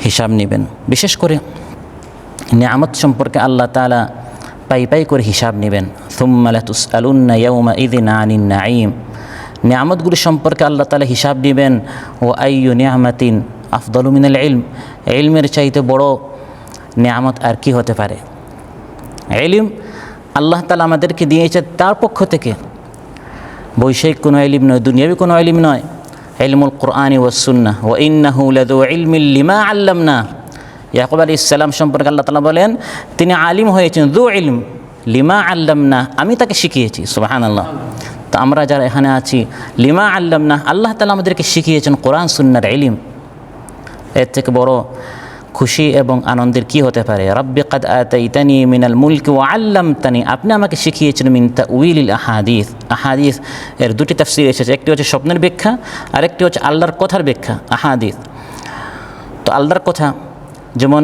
হিসাব নেবেন। বিশেষ করে নিয়ামত সম্পর্কে আল্লাহ তাআলা পাই পাই করে হিসাব নেবেন। সুম্মা লাতুসআলুন্না ইয়াওমাইযিন আনিন নাঈম। নিয়ামতগুলি সম্পর্কে আল্লাহ তাআলা হিসাব নেবেন। ওয়া আইয়ু নিয়ামাতিন আফদালু মিনাল ইলম। ইলমের চাইতে বড় নিয়ামত আর কি হতে পারে। ইলম আল্লাহ তাআলা আমাদেরকে দিয়েছে তার পক্ষ থেকে, বৈষয়িক কোনো ইলম নয়, দুনিয়াবি কোনো ইলম নয়। ইলমুল কুরআনি ওয়াস সুন্নাহ ওয়া ইন্নাহু লাযু ইলমিন লিমা আল্লামনা। ইয়াকুব আলাইহিস সালাম সম্পর্কে আল্লাহ তাআলা বলেন তিনি আলিম হয়েছেন, যু ইলম লিমা আল্লামনা, আমি তাকে শিখিয়েছি। সুবহানাল্লাহ। তো আমরা যারা এখানে আছি, লিমা আল্লামনা, আল্লাহ তাআলা আমাদেরকে শিখিয়েছেন কোরআন সুন্নাহর ইলম। এর থেকে বড় খুশি এবং আনন্দের কি হতে পারে। রাব্বি কাদ আতাইতানি মিনাল মুলকি ওয়া আল্লামতানি, আপনি আমাকে শিখিয়েছেন মিন তাউইলিল আহাদিস। আহাদিস এর দুটি তাফসীর এসেছে, একটি হচ্ছে স্বপ্নের ব্যাখ্যা, আরেকটি হচ্ছে আল্লাহর কথার ব্যাখ্যা। আহাদিস তো আল্লাহর কথা, যেমন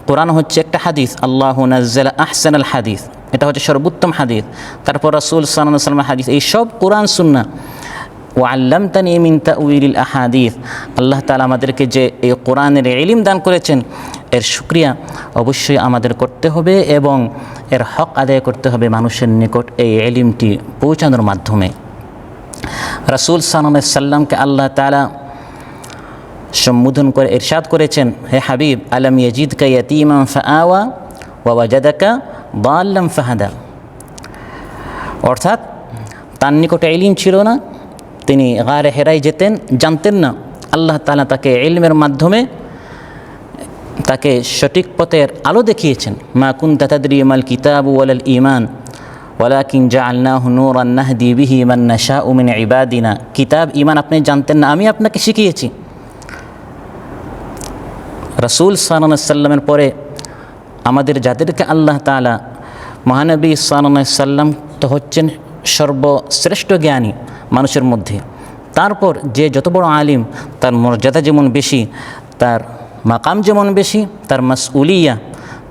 কোরআন হচ্ছে একটা হাদিস, আল্লাহু নাজ্জালা আহসানাল হাদিস, এটা হচ্ছে সর্বোত্তম হাদিস। তারপর রাসূল সাল্লাল্লাহু আলাইহি ওয়াসাল্লাম হাদিস, এই সব কোরআন সুন্নাহ। ওয়া আল্লামতানি মিন তাউইলিল আহাদিস, আল্লাহ তাআলা আমাদেরকে যে এই কোরআনের ইলম দান করেছেন, এর শুকরিয়া অবশ্যই আমাদের করতে হবে এবং এর হক আদায় করতে হবে মানুষের নিকট এই ইলমটি পৌঁছানোর মাধ্যমে। রাসূল সাল্লাল্লাহু আলাইহি ওয়াসাল্লামকে আল্লাহ তাআলা সম্বোধন করে ইরশাদ করেছেন, হে হাবিব, আলাম ইয়াজিদকা ইয়াতীমান ফাআওয়া ওয়া ওয়াজাদাকা দাল্লাম ফাহাদা। অর্থাৎ তার নিকটে ইলম ছিল না, তিনি গারে হেরায় যেতেন, জানতেন না। আল্লাহ তাআলা তাকে ইলমের মাধ্যমে তাকে সঠিক পথের আলো দেখিয়েছেন। মা কুনতা তাদরি মাল কিতাব ওয়ালাল ঈমান ওয়ালাকিন জাআলনাহু নূরান নাহদি বিহি মান নাশাউ মিন ইবাদিনা। কিতাব ঈমান আপনি জানতেন না, আমি আপনাকে শিখিয়েছি। রাসূল সাল্লাল্লাহু আলাইহি সাল্লামের পরে আমাদের যাদেরকে আল্লাহ তাআলা, মহানবী সাল্লাল্লাহু আলাইহি সাল্লাম তো হচ্ছেন সর্বশ্রেষ্ঠ জ্ঞানী মানুষের মধ্যে। তারপর যে যত বড় আলিম, তার মর্যাদা যেমন বেশি, তার মাকাম যেমন বেশি, তার মাসউলিয়া,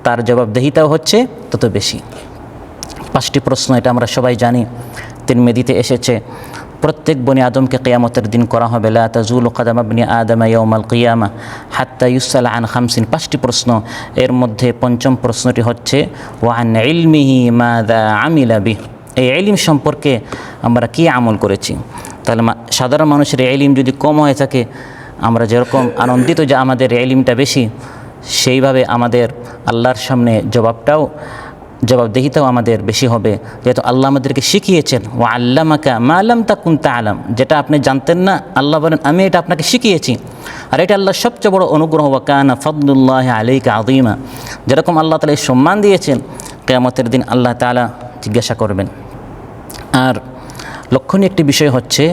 তার জবাবদেহিতাও হচ্ছে তত বেশি। 5টি প্রশ্ন, এটা আমরা সবাই জানি, তিরমিজিতে এসেছে। প্রত্যেক বনি আদমকে কিয়ামতের দিন করা হবে, লা তাজুলু কদাম ইবনি আদম ইয়াউমাল কিয়ামা হাত্তা ইউসআল আন 50। 5টি প্রশ্ন। এর মধ্যে 5ম প্রশ্নটি হচ্ছে ওয়া আন ইলমিহি মাযা আমিলা বিহ। এই ইলম সম্পর্কে আমরা কি আমল করেছি। তাহলে সাধারণ মানুষের ইলম যদি কম হয়ে থাকে, আমরা যেরকম আনন্দিত যে আমাদের ইলমটা বেশি, সেইভাবে আমাদের আল্লাহর সামনে জবাবদেহিতাও আমাদের বেশি হবে। যেহেতু আল্লাহ আমাদেরকে শিখিয়েছেন, ওয়া আল্লামাকা মা লাম তাকুন তা'লাম, যেটা আপনি জানতেন না, আল্লাহ বলেন আমি এটা আপনাকে শিখিয়েছি। আর এটা আল্লাহর সবচেয়ে বড় অনুগ্রহ। ওয়া কানা ফাদলুল্লাহি আলাইকা আযীমা। যেরকম আল্লাহ তাআলা এই সম্মান দিয়েছেন, কিয়ামতের দিন আল্লাহ তাআলা জিজ্ঞাসা করবেন। আর লক্ষণীয় একটি বিষয় হচ্ছে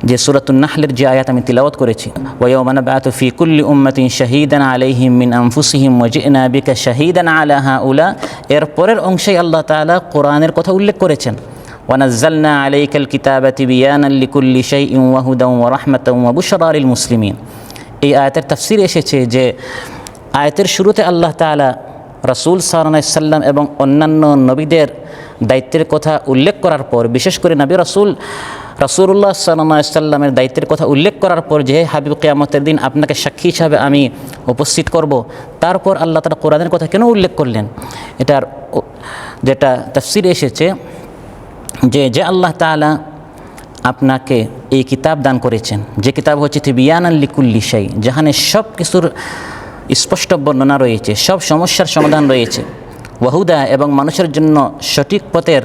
যে সূরাতুন নাহলের যে আয়াত আমি তিলাওয়াত করেছি, ওয়া ইয়াওমা নাবআতু ফি কুল্লি উম্মাতিন শাহীদান আলাইহিম মিন আনফুসিহিম ওয়া জি'না বিকা শাহীদান আলা হাউলা। এর পরের অংশেই আল্লাহ তাআলা কোরআনের কথা উল্লেখ করেছেন, ওয়া নাযালনা আলাইকাল কিতাবা তিবয়ানান লিকুল্লি শাইইন ওয়া হুদান ওয়া রাহমাতান ওয়া বুশরা লিল মুসলিমিন। এই আয়াতের তাফসীর এসেছে যে আয়াতের শুরুতে আল্লাহ তাআলা রাসূল সাল্লাল্লাহু আলাইহি সাল্লাম এবং অন্যান্য নবীদের দায়িত্বের কথা উল্লেখ করার পর, বিশেষ করে নবী রাসূলুল্লাহ সাল্লাল্লাহু আলাইহি সাল্লামের দায়িত্বের কথা উল্লেখ করার পর, যে হাবিব কিয়ামতের দিন আপনাকে সাক্ষী হিসাবে আমি উপস্থিত করব, তারপর আল্লাহ তাআলা কোরআনের কথা কেন উল্লেখ করলেন। এটার যেটা তাফসীর এসেছে যে আল্লাহ তাআলা আপনাকে এই কিতাব দান করেছেন, যে কিতাব হচ্ছে তিবয়ানান লিকুল্লি শাই, যেখানে সব কিছুর স্পষ্ট বর্ণনা রয়েছে, সব সমস্যার সমাধান রয়েছে। ওয়াহুদা, এবং মানুষের জন্য সঠিক পথের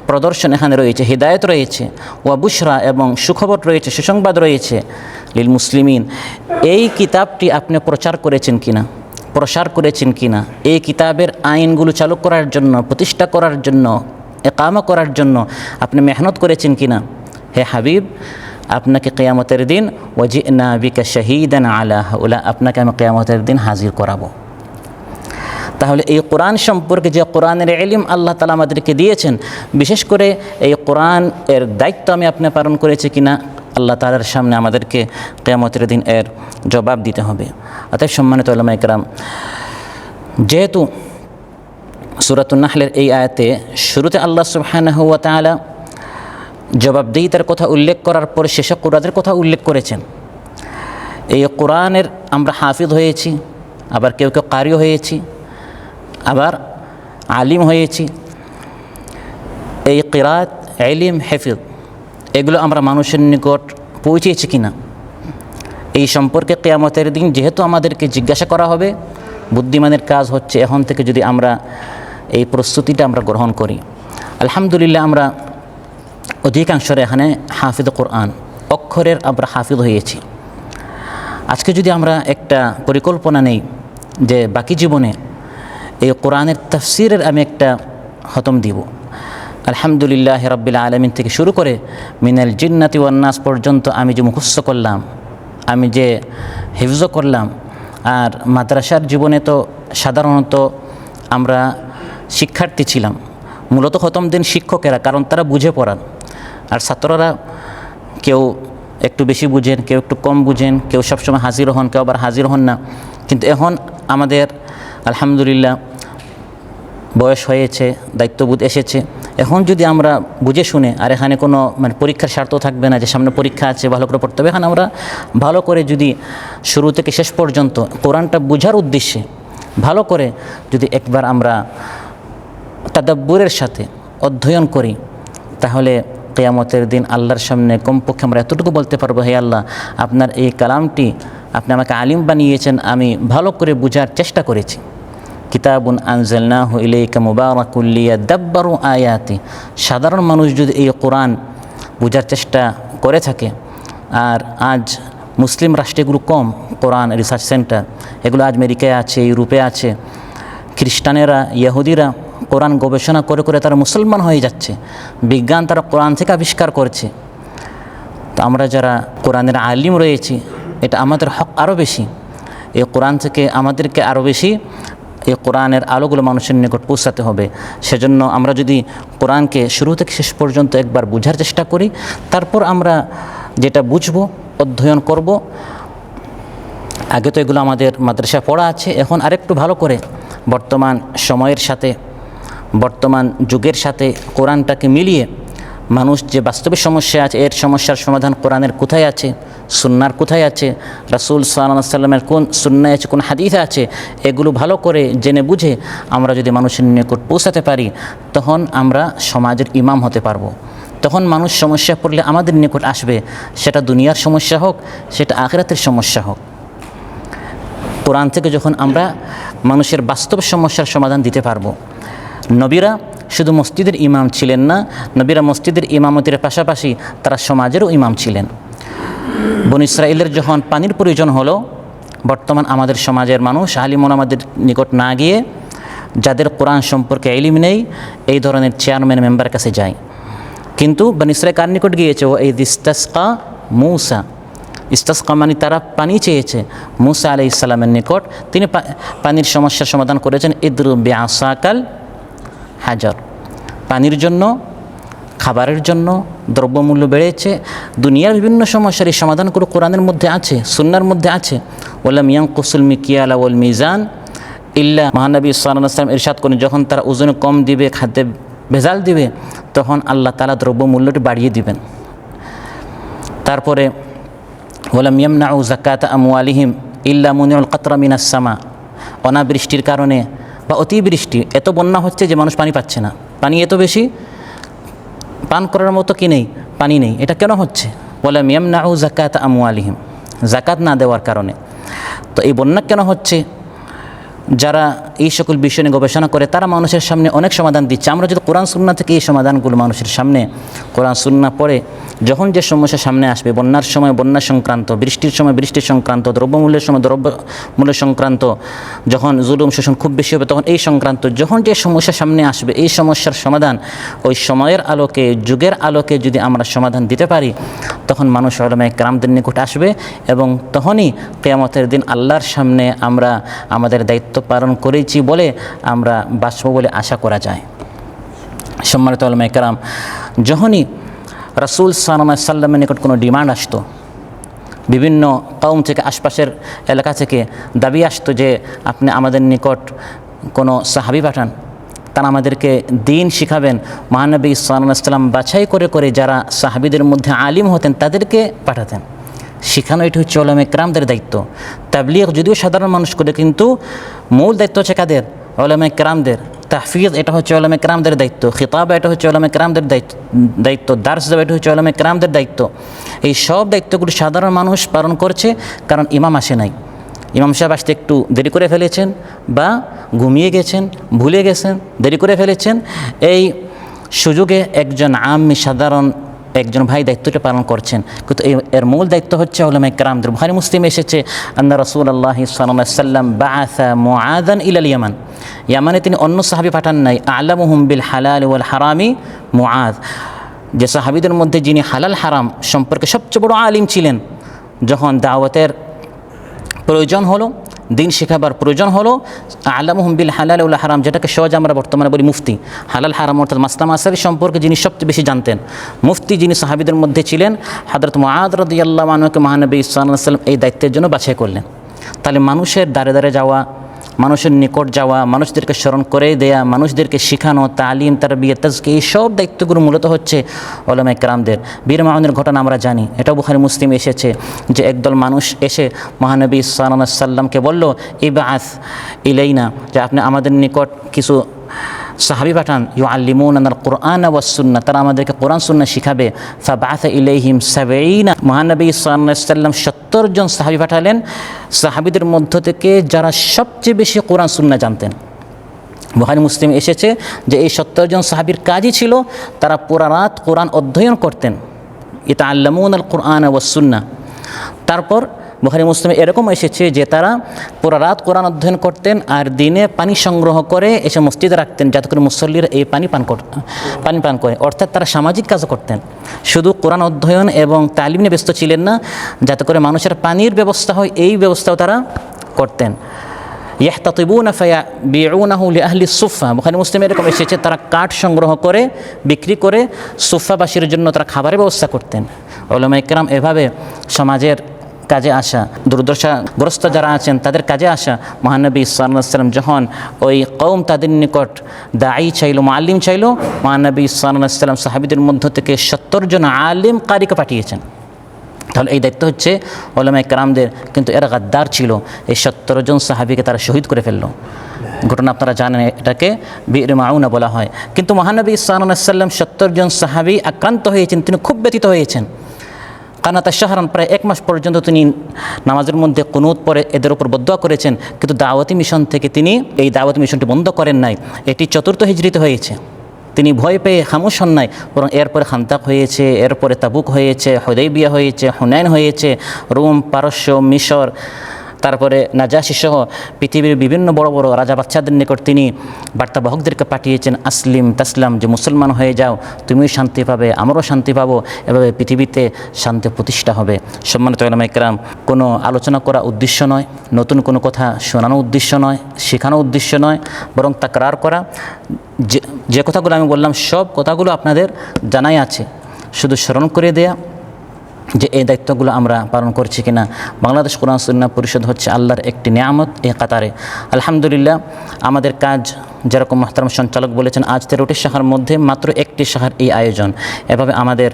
প্রদর্শন এখানে রয়েছে, হিদায়ত রয়েছে। ওয়া বুশরা, এবং সুখবর রয়েছে, সুসংবাদ রয়েছে। লিল মুসলিমিন, এই কিতাবটি আপনি প্রচার করেছেন কিনা, প্রসার করেছেন কিনা, এই কিতাবের আইনগুলো চালু করার জন্য, প্রতিষ্ঠা করার জন্য, ইকামা করার জন্য আপনি মেহনত করেছেন কিনা। হে হাবিব, আপনাকে কিয়ামতের দিন ওয়াজি'না বিকা শাহীদান আলা হাউলা, আপনাকে আমি কিয়ামতের দিন হাজির করাবো। তাহলে এই কোরআন সম্পর্কে, যে কোরআনের ইলম আল্লাহ তাআলা আমাদেরকে দিয়েছেন, বিশেষ করে এই কোরআন এর দায়িত্ব আমি আপনি পালন করেছি কিনা, আল্লাহ তাআলার সামনে আমাদেরকে কিয়ামতের দিন এর জবাব দিতে হবে। অতএব সম্মানিত উলামায়ে কেরাম, যেহেতু সূরাতুন নাহলের এই আয়াতে শুরুতে আল্লাহ সুবহানাহু ওয়া তাআলা জবাবদিহিতার কথা উল্লেখ করার পরে শেষে কোরআনের কথা উল্লেখ করেছেন, এই কোরআনের আমরা হাফিজ হয়েছি, আবার কেউ কেউ কারিও হয়েছি, আবার আলিম হয়েছি। এই কিরাত, ইলম, হিফজ, এগুলো আমরা মানুষের নিকট পৌঁছেছি কিনা, এই সম্পর্কে কিয়ামতের দিন যেহেতু আমাদেরকে জিজ্ঞাসা করা হবে, বুদ্ধিমানের কাজ হচ্ছে এখন থেকে যদি আমরা এই প্রস্তুতিটা আমরা গ্রহণ করি। আলহামদুলিল্লাহ, আমরা অধিকাংশের এখানে হাফিজ কোরআন, অক্ষরের আমরা হাফিজ হয়েছি। আজকে যদি আমরা একটা পরিকল্পনা নেই যে বাকি জীবনে এই কোরআনের তাফসীরের আমি একটা খতম দিব, আলহামদুলিল্লাহ রাব্বিল আলামিন থেকে শুরু করে মিনাল জিন্নাতি ওয়ান নাস পর্যন্ত আমি যে মুখস্থ করলাম, আমি যে হিফজ করলাম। আর মাদ্রাসার জীবনে তো সাধারণত আমরা শিক্ষার্থী ছিলাম, মূলত খতম দেন শিক্ষকেরা, কারণ তারা বুঝে পড়ান। আর ছাত্ররা কেউ একটু বেশি বুঝেন, কেউ একটু কম বুঝেন, কেউ সবসময় হাজির হন, কেউ আবার হাজির হন না। কিন্তু এখন আমাদের আলহামদুলিল্লাহ বয়স হয়েছে, দায়িত্ববোধ এসেছে। এখন যদি আমরা বুঝে শুনে, আর এখানে কোনো পরীক্ষার স্বার্থ থাকবে না যে সামনে পরীক্ষা আছে ভালো করে পড়তে হবে, এখানে আমরা ভালো করে যদি শুরু থেকে শেষ পর্যন্ত কোরআনটা বোঝার উদ্দেশ্যে ভালো করে যদি একবার আমরা তাদাব্বুরের সাথে অধ্যয়ন করি, তাহলে কিয়ামতের দিন আল্লাহর সামনে কমপক্ষে আমরা এতটুকু বলতে পারবো, হে আল্লাহ, আপনার এই কালামটি আপনি আমাকে আলিম বানিয়েছেন, আমি ভালো করে বোঝার চেষ্টা করেছি। কিতাবুন আনজালনাহু ইলাইকা মুবারাকুল লিয়াদাব্বারু আয়াতি। সাধারণ মানুষ যদি এই কোরআন বোঝার চেষ্টা করে থাকে, আর আজ মুসলিম রাষ্ট্রগুলো কম কোরআন রিসার্চ সেন্টার, এগুলো আমেরিকায় আছে, ইউরোপে আছে। খ্রিস্টানেরা, ইহুদিরা কোরআন গবেষণা করে করে তারা মুসলমান হয়ে যাচ্ছে, বিজ্ঞান তারা কোরআন থেকে আবিষ্কার করছে। তো আমরা যারা কোরআনের আলিম রয়েছি, এটা আমাদের হক আরও বেশি, এই কোরআন থেকে আমাদেরকে আরও বেশি এই কোরআনের আলোগুলো মানুষের নিকট পৌঁছাতে হবে। সেজন্য আমরা যদি কোরআনকে শুরু থেকে শেষ পর্যন্ত একবার বোঝার চেষ্টা করি, তারপর আমরা যেটা বুঝবো, অধ্যয়ন করব। আগে তো এগুলো আমাদের মাদ্রাসায় পড়া আছে, এখন আরেকটু ভালো করে বর্তমান সময়ের সাথে, বর্তমান যুগের সাথে কোরআনটাকে মিলিয়ে মানুষ যে বাস্তবে সমস্যা আছে, এর সমস্যার সমাধান কোরআনের কোথায় আছে, সুন্নার কোথায় আছে, রাসূল সাল্লাল্লাহু আলাইহি ওয়াসাল্লামের কোন সুন্নায় আছে, কোন হাদিসে আছে, এগুলো ভালো করে জেনে বুঝে আমরা যদি মানুষের নিকট পৌঁছাতে পারি, তখন আমরা সমাজের ইমাম হতে পারবো। তখন মানুষ সমস্যা পড়লে আমাদের নিকট আসবে, সেটা দুনিয়ার সমস্যা হোক, সেটা আখিরাতের সমস্যা হোক। কোরআন থেকে যখন আমরা মানুষের বাস্তব সমস্যার সমাধান দিতে পারবো। নবীরা শুধু মসজিদের ইমাম ছিলেন না, নবীরা মসজিদের ইমামতির পাশাপাশি তারা সমাজেরও ইমাম ছিলেন। বনী ইসরাঈলের যখন পানির প্রয়োজন হলো, বর্তমান আমাদের সমাজের মানুষ আলিম ওলামাদের নিকট না গিয়ে, যাদের কোরআন সম্পর্কে ইলম নেই, এই ধরনের চেয়ারম্যান মেম্বারের কাছে যায়। কিন্তু বনী ইসরাঈল কার নিকট গিয়েছে? ও এই ইস্তাসকা মূসা, ইস্তাসকা মানে তারা পানি চেয়েছে মূসা আলাইহিস সালামের নিকট। তিনি পানির সমস্যার সমাধান করেছেন ইদরু বিআসাকাল হাজার। পানির জন্য, খাবারের জন্য দ্রব্যমূল্য বেড়েছে, দুনিয়ার বিভিন্ন সমস্যার এই সমাধানগুলো কোরআনের মধ্যে আছে, সুন্নার মধ্যে আছে। ওয়ালাম ইয়ানকুসুল মিকিয়ালা ওয়াল মিজান ইল্লা, মহানবী সাল্লাল্লাহু আলাইহি ওয়াসাল্লাম ইরশাদ করেন, যখন তারা ওজনে কম দিবে, খাদ্যে ভেজাল দিবে, তখন আল্লাহ তাআলা দ্রব্যমূল্যটি বাড়িয়ে দিবেন। তারপরে ওয়ালাম ইয়ামনাউ যাকাতা আমওয়ালিহিম ইল্লা মুনিউল কাতরা মিনাস সামা, অনাবৃষ্টির কারণে বা অতিবৃষ্টি, এত বন্যা হচ্ছে যে মানুষ পানি পাচ্ছে না, পানি এত বেশি, পান করার মতো কি নেই, পানি নেই। এটা কেন হচ্ছে? ওয়ালাম ইয়ামনাউ যাকাতা আমওয়ালিহিম, যাকাত না দেওয়ার কারণে। তো এই বন্যা কেন হচ্ছে? যারা এই সকল বিষয় নিয়ে গবেষণা করে, তারা মানুষের সামনে অনেক সমাধান দিচ্ছে। আমরা যদি কোরআন সুন্নাহ থেকে এই সমাধানগুলো মানুষের সামনে, কোরআন সুন্নাহ পড়ে যখন যে সমস্যা সামনে আসবে, বন্যার সময় বন্যা সংক্রান্ত, বৃষ্টির সময় বৃষ্টি সংক্রান্ত, দ্রব্যমূল্যের সময় দ্রব্যমূল্য সংক্রান্ত, যখন জুলুম শোষণ খুব বেশি হবে তখন এই সংক্রান্ত, যখন যে সমস্যা সামনে আসবে, এই সমস্যার সমাধান ওই সময়ের আলোকে, যুগের আলোকে যদি আমরা সমাধান দিতে পারি, তখন মানুষ উলামায়ে কেরামদের নিকট আসবে এবং তখনই কিয়ামতের দিন আল্লাহর সামনে আমরা আমাদের দায়িত্ব পালন করেছি বলে আমরা বাঁচব বলে আশা করা যায়। সম্মানিত উলামায়ে কেরাম, যখনই রাসূল সাল্লাল্লাহু আলাইহি ওয়াসাল্লামের নিকট কোনো ডিমান্ড আসতো, বিভিন্ন কওম থেকে, আশপাশের এলাকা থেকে দাবি আসতো যে আপনি আমাদের নিকট কোনো সাহাবী পাঠান, তারা আমাদেরকে দিন শিখাবেন। মহানবী সাল্লাল্লাহু আলাইহি ওয়াসাল্লাম বাছাই করে করে যারা সাহাবীদের মধ্যে আলিম হতেন তাদেরকে পাঠাতেন। শিখানো এটি হচ্ছে উলামায়ে কেরামদের দায়িত্ব। তাবলীগ যদিও সাধারণ মানুষ করে, কিন্তু মূল দায়িত্ব হচ্ছে কাদের? উলামায়ে কেরামদের। তাহফিজ এটা হচ্ছে উলামায়ে কেরামদের দায়িত্ব, খিতাবা এটা হচ্ছে উলামায়ে কেরামদের দায়িত্ব, দার্স দেওয়া এটা হচ্ছে উলামায়ে কেরামদের দায়িত্ব। এই সব দায়িত্বগুলো সাধারণ মানুষ পালন করছে, কারণ ইমাম আসে নাই। ইমাম সাহেব আসতে একটু দেরি করে ফেলেছেন, বা ঘুমিয়ে গেছেন, ভুলে গেছেন, দেরি করে ফেলেছেন। এই সুযোগে একজন আম্মি, সাধারণ একজন ভাই দায়িত্বটা পালন করছেন, কিন্তু এর মূল দায়িত্ব হচ্ছে উলামায়ে কেরামদের। বুখারী মুসলিম এসেছে, আন্না রাসূলুল্লাহ সাল্লাল্লাহু আলাইহি ওয়াসাল্লাম বাআসা মুআযান ইলাল ইয়ামান, ইয়ামানে তিনি অন্য সাহাবী পাঠান নাই। আ'লামুহুম বিল হালাল ওয়াল হারামি মুআয, যে সাহাবীদের মধ্যে যিনি হালাল হারাম সম্পর্কে সবচেয়ে বড় আলিম ছিলেন, যখন দাওয়াতের প্রয়োজন হলো, দিন শেখাবার প্রয়োজন হলো, আ'লামুহুম বিল হালাল ওয়াল হারাম, যেটাকে সহজে আমরা বর্তমানে বলি মুফতি, হালাল হারাম অর্থাৎ মাসলা মাসাইল সম্পর্কে যিনি সবচেয়ে বেশি জানতেন, মুফতি যিনি সাহাবীদের মধ্যে ছিলেন, হযরত মুআয রাদিয়াল্লাহু আনহুকে মহানবী সাল্লাল্লাহু আলাইহি ওয়াসাল্লাম এই দায়িত্বের জন্য বাছাই করলেন। তাহলে মানুষের দ্বারে দ্বারে যাওয়া, মানুষের নিকট যাওয়া, মানুষদেরকে স্মরণ করে দেয়া, মানুষদেরকে শেখানো, তালিম, তারবিয়ত, তাজকিয়া, এই সব দায়িত্বগুলো মূলত হচ্ছে উলামায়ে কেরামদের। বীর মাউনের ঘটনা আমরা জানি, এটা বুখারী মুসলিম এসেছে যে একদল মানুষ এসে মহানবী সাল্লাল্লাহু আলাইহি ওয়াসাল্লামকে বলল, ইবআস ইলাইনা, যে আপনি আমাদের নিকট কিছু সাহাবী পাঠান, ইউআল্লিমুনাল কুরআন ওয়াস সুন্নাহ, তারা আমাদেরকে কোরআন সুন্নাহ শিখাবে। ফাবাআসা ইলাইহিম ৭০, মহানবী সাল্লাল্লাহু আলাইহি ওয়াসাল্লাম ৭০ জন সাহাবী পাঠালেন, সাহাবীদের মধ্য থেকে যারা সবচেয়ে বেশি কোরআন সুন্নাহ জানতেন। বুখারী মুসলিম এসেছে যে এই ৭০ জন সাহাবীর কাজই ছিল তারা পুরা রাত কোরআন অধ্যয়ন করতেন। ইতাআল্লামুনাল কুরআন ওয়াস সুন্নাহ। তারপর বুখারী মুসলিমে এরকম এসেছে যে তারা পুরা রাত কোরআন অধ্যয়ন করতেন আর দিনে পানি সংগ্রহ করে এসে মসজিদে রাখতেন যাতে করে মুসল্লিরা এই পানি পান করে। অর্থাৎ তারা সামাজিক কাজও করতেন, শুধু কোরআন অধ্যয়ন এবং তালিম নিয়ে ব্যস্ত ছিলেন না, যাতে করে মানুষের পানির ব্যবস্থা হয় এই ব্যবস্থাও তারা করতেন। ইয়াহতাতিবুনা ফায়াবিউনাহু লিআহলি সুফা, বুখারী মুসলিমে এরকম এসেছে তারা কাঠ সংগ্রহ করে বিক্রি করে সুফাবাসীর জন্য তারা খাবারের ব্যবস্থা করতেন। উলামায়ে কেরাম এভাবে সমাজের কাজে আসা, দুর্দশাগ্রস্ত যারা আছেন তাদের কাজে আসা। মহানবী সাল্লাল্লাহু আলাইহি ওয়াসাল্লাম যখন ওই কওম তাদের নিকট দাঈ চাইল, মুআল্লিম চাইল, মহানবী সাল্লাল্লাহু আলাইহি ওয়াসাল্লাম সাহাবীদের মধ্য থেকে 70 জন আলিম কারিকে পাঠিয়েছেন। তাহলে এই দায়িত্ব হচ্ছে উলামায়ে কেরামদের, কিন্তু এরা গাদ্দার ছিল, এই 70 জন সাহাবীকে তারা শহীদ করে ফেললো। ঘটনা আপনারা জানেন, এটাকে বি'r মাউনা বলা হয়। কিন্তু মহানবী সাল্লাল্লাহু আলাইহি ওয়াসাল্লাম 70 জন সাহাবী আক্রান্ত হয়েছেন, তিনি খুব ব্যথিত হয়েছেন। কানাতা শাহরান, প্রায় 1 মাস পর্যন্ত তিনি নামাজের মধ্যে কুনুত পরে এদের উপর বদদুয়া করেছেন, কিন্তু দাওয়াতি মিশন থেকে তিনি এই দাওয়াতি মিশনটি বন্ধ করেন নাই। এটি 4th হিজরিতে হয়েছে। তিনি ভয় পেয়ে খামোশ হন নাই, বরং এরপরে খান্দাক হয়েছে, এরপরে তাবুক হয়েছে, হুদাইবিয়া হয়েছে, হুনাইন হয়েছে, রোম, পারস্য, মিশর, তারপরে নাজাশী সহ পৃথিবীর বিভিন্ন বড় বড় রাজা বাচ্চাদের নিকট তিনি বার্তাবাহকদেরকে পাঠিয়েছেন, আসলিম তাসলাম, যে মুসলমান হয়ে যাও, তুমিও শান্তি পাবে, আমরাও শান্তি পাবো, এভাবে পৃথিবীতে শান্তি প্রতিষ্ঠা হবে। সম্মানিত উলামায়ে কেরাম, কোনো আলোচনা করা উদ্দেশ্য নয়, নতুন কোনো কথা শোনানো উদ্দেশ্য নয়, শেখানো উদ্দেশ্য নয়, বরং তাকরার করা। যে কথাগুলো আমি বললাম সব কথাগুলো আপনাদের জানাই আছে, শুধু স্মরণ করে দেয়া যে এই দায়িত্বগুলো আমরা পালন করছি কিনা। বাংলাদেশ কোরআন সুন্নাহ পরিষদ হচ্ছে আল্লাহর একটি নিয়ামত। এই কাতারে আলহামদুলিল্লাহ আমাদের কাজ, যেরকম মুহতারাম সঞ্চালক বলেছেন, আজ 13টি শাখার মধ্যে মাত্র একটি শাখার এই আয়োজন। এভাবে আমাদের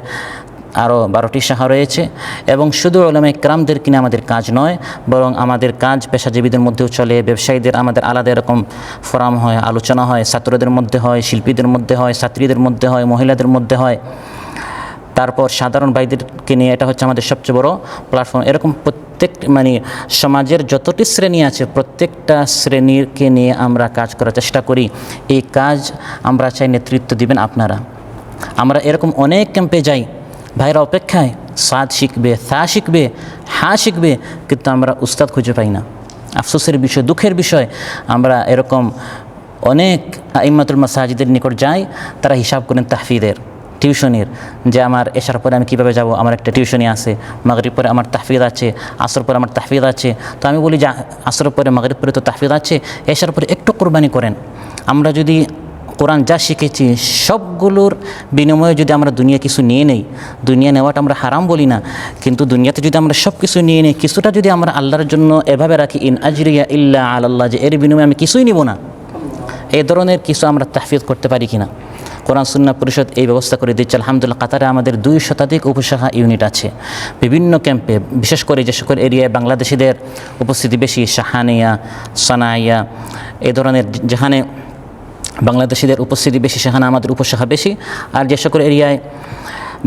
আরও 12টি শাখা রয়েছে, এবং শুধু উলামায়ে কেরামদের কিনে আমাদের কাজ নয়, বরং আমাদের কাজ পেশাজীবীদের মধ্যেও চলে, ব্যবসায়ীদের, আমাদের আলাদা এরকম ফোরাম হয়, আলোচনা হয়, ছাত্রদের মধ্যে হয়, শিল্পীদের মধ্যে হয়, ছাত্রীদের মধ্যে হয়, মহিলাদের মধ্যে হয়, তারপর সাধারণ ভাইদেরকে নিয়ে, এটা হচ্ছে আমাদের সবচেয়ে বড় প্ল্যাটফর্ম। এরকম প্রত্যেক সমাজের যতটি শ্রেণী আছে প্রত্যেকটা শ্রেণীকে নিয়ে আমরা কাজ করার চেষ্টা করি। এই কাজ আমরা চাই নেতৃত্ব দিবেন আপনারা। আমরা এরকম অনেক ক্যাম্পে যাই, ভাইরা অপেক্ষায় সাদ শিখবে, থা শিখবে, হা শিখবে, কিন্তু আমরা উস্তাদ খুঁজে পাই না। আফসোসের বিষয়, দুঃখের বিষয়, আমরা এরকম অনেক আইম্মাতুল মাসাজিদের নিকট যাই, তারা হিসাব করেন তাহফিদের, টিউশনির, যে আমার এশার পরে আমি কীভাবে যাব, আমার একটা টিউশনি আছে, মাগরিব পরে আমার তাহফিজ আছে, আসর পরে আমার তাহফিজ আছে। তো আমি বলি যে আসর পরে মাগরিব পরে তো তাহফিজ আছে, এশার পরে একটু কোরবানি করেন। আমরা যদি কোরআন যা শিখেছি সবগুলোর বিনিময়ে যদি আমরা দুনিয়া কিছু নিয়ে নেই, দুনিয়া নেওয়াটা আমরা হারাম বলি না, কিন্তু দুনিয়াতে যদি আমরা সব কিছু নিয়ে নিই, কিছুটা যদি আমরা আল্লাহর জন্য এভাবে রাখি, ইন আজরিয়া ইল্লা আলাল্লাহ, যে এর বিনিময়ে আমি কিছুই নিব না, এই ধরনের কিছু আমরা তাহফিজ করতে পারি কিনা। কোরআন সুন্নাহ পরিষদ এই ব্যবস্থা করে দিচ্ছে আলহামদুলিল্লাহ। কাতারে আমাদের 2 শতাধিক উপশাখা ইউনিট আছে বিভিন্ন ক্যাম্পে, বিশেষ করে যে সকল এরিয়ায় বাংলাদেশিদের উপস্থিতি বেশি, শাহানিয়া, সানাইয়া, এই ধরনের যেখানে বাংলাদেশিদের উপস্থিতি বেশি সেখানে আমাদের উপশাখা বেশি। আর যে সকল এরিয়ায়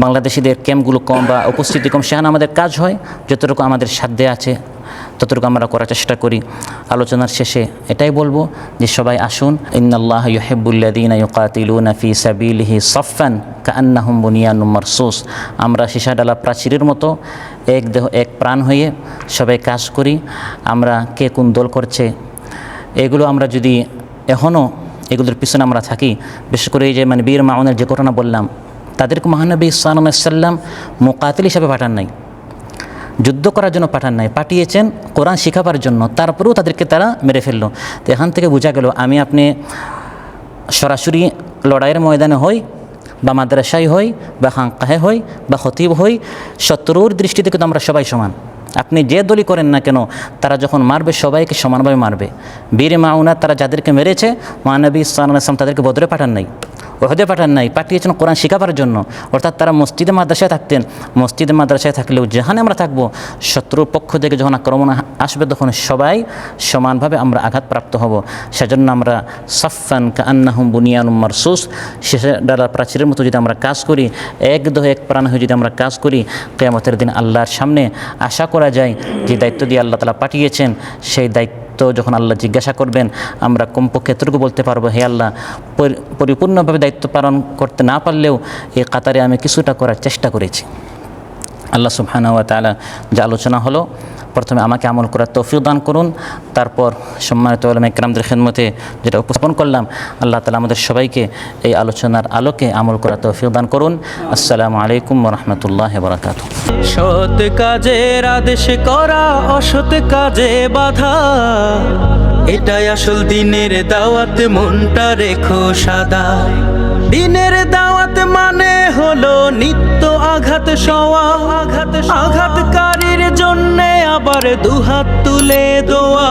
বাংলাদেশিদের ক্যাম্পগুলো কম বা উপস্থিতি কম, সেখানে আমাদের কাজ হয়, যতটুকু আমাদের সাধ্যে আছে ততটুকু আমরা করার চেষ্টা করি। আলোচনার শেষে এটাই বলবো যে সবাই আসুন, ইন্নাল্লাহা ইউহিব্বুল্লাযীনা ইউকাতিলুনা ফী সাবিলিহি সাফফান কাআন্নাহুম বুনিয়ানুম মারসুস। আমরা সীসাডালা প্রাচীরের মতো এক দেহ এক প্রাণ হয়ে সবাই কাজ করি। আমরা কে কোন দল করছে এগুলো আমরা যদি এখনও এগুলোর পিছনে আমরা থাকি, বিশেষ করে এই যে বি'r মাউনের যে ঘটনা বললাম, তাদেরকে মহানবী সাল্লাল্লাহু আলাইহি ওয়াসাল্লাম মুকাতিল হিসাবে পাঠান নাই, যুদ্ধ করার জন্য পাঠান নাই, পাঠিয়েছেন কোরআন শিখাবার জন্য। তারপরেও তাদেরকে তারা মেরে ফেললো। তো এখান থেকে বোঝা গেল, আমি আপনি সরাসরি লড়াইয়ের ময়দানে হই বা মাদ্রাসায় হই বা খানকাহে হই বা খতিব হই, শত্রুর দৃষ্টিতে কিন্তু আমরা সবাই সমান। আপনি যে দলই করেন না কেন, তারা যখন মারবে সবাইকে সমানভাবে মারবে। বীর মাউনা তারা যাদেরকে মেরেছে, মহানবী সাল্লাল্লাহু আলাইহি ওয়াসাল্লাম তাদেরকে বদরে পাঠান নাই, ওহদে পাঠান নাই, পাঠিয়েছেন কোরআন শিখাবার জন্য। অর্থাৎ তারা মসজিদে মাদ্রাসায় থাকতেন, মসজিদে মাদ্রাসায় থাকলেও যেখানে আমরা থাকবো, শত্রুর পক্ষ থেকে যখন আক্রমণ আসবে তখন সবাই সমানভাবে আমরা আঘাতপ্রাপ্ত হব। সেজন্য আমরা সাফফান কাআন্নাহুম বুনিয়ানুম মারসুস, শেষে ডালা প্রাচীরের মতো যদি আমরা কাজ করি, এক দেহ এক প্রাণ হয়ে যদি আমরা কাজ করি, কিয়ামতের দিন আল্লাহর সামনে আশা করা যায় যে দায়িত্ব দিয়ে আল্লাহ তাআলা পাঠিয়েছেন, সেই দায়িত্ব যখন আল্লাহ জিজ্ঞাসা করবেন, আমরা কমপক্ষে এতটুকু বলতে পারবো, হে আল্লাহ, পরিপূর্ণভাবে দায়িত্ব পালন করতে না পারলেও এই কাতারে আমি কিছুটা করার চেষ্টা করেছি। আল্লাহ সুবহানাহু ওয়া তাআলা যে আলোচনা হলো, প্রথমে আমাকে আমল করার তৌফিক দান করুন, তারপর সম্মানিত উলামা ইকরামদের খিদমতে যেটা উপস্থাপন করলাম, আল্লাহ তাআলা আমাদের সবাইকে এই আলোচনার আলোকে আমল করার তৌফিক দান করুন। আসসালামু আলাইকুম ওয়া রাহমাতুল্লাহি ওয়া বারাকাতুহু। সৎ কাজের আদেশ করা, অসৎ কাজে বাধা, এটাই আসল দিনের দাওয়াত, মনটা রেখো সাদা। দিনের দাওয়াত মানে হলো নিত্য আঘাত সওয়া, আঘাতকারীর জন্যে আবার দুহাত তুলে দোয়া।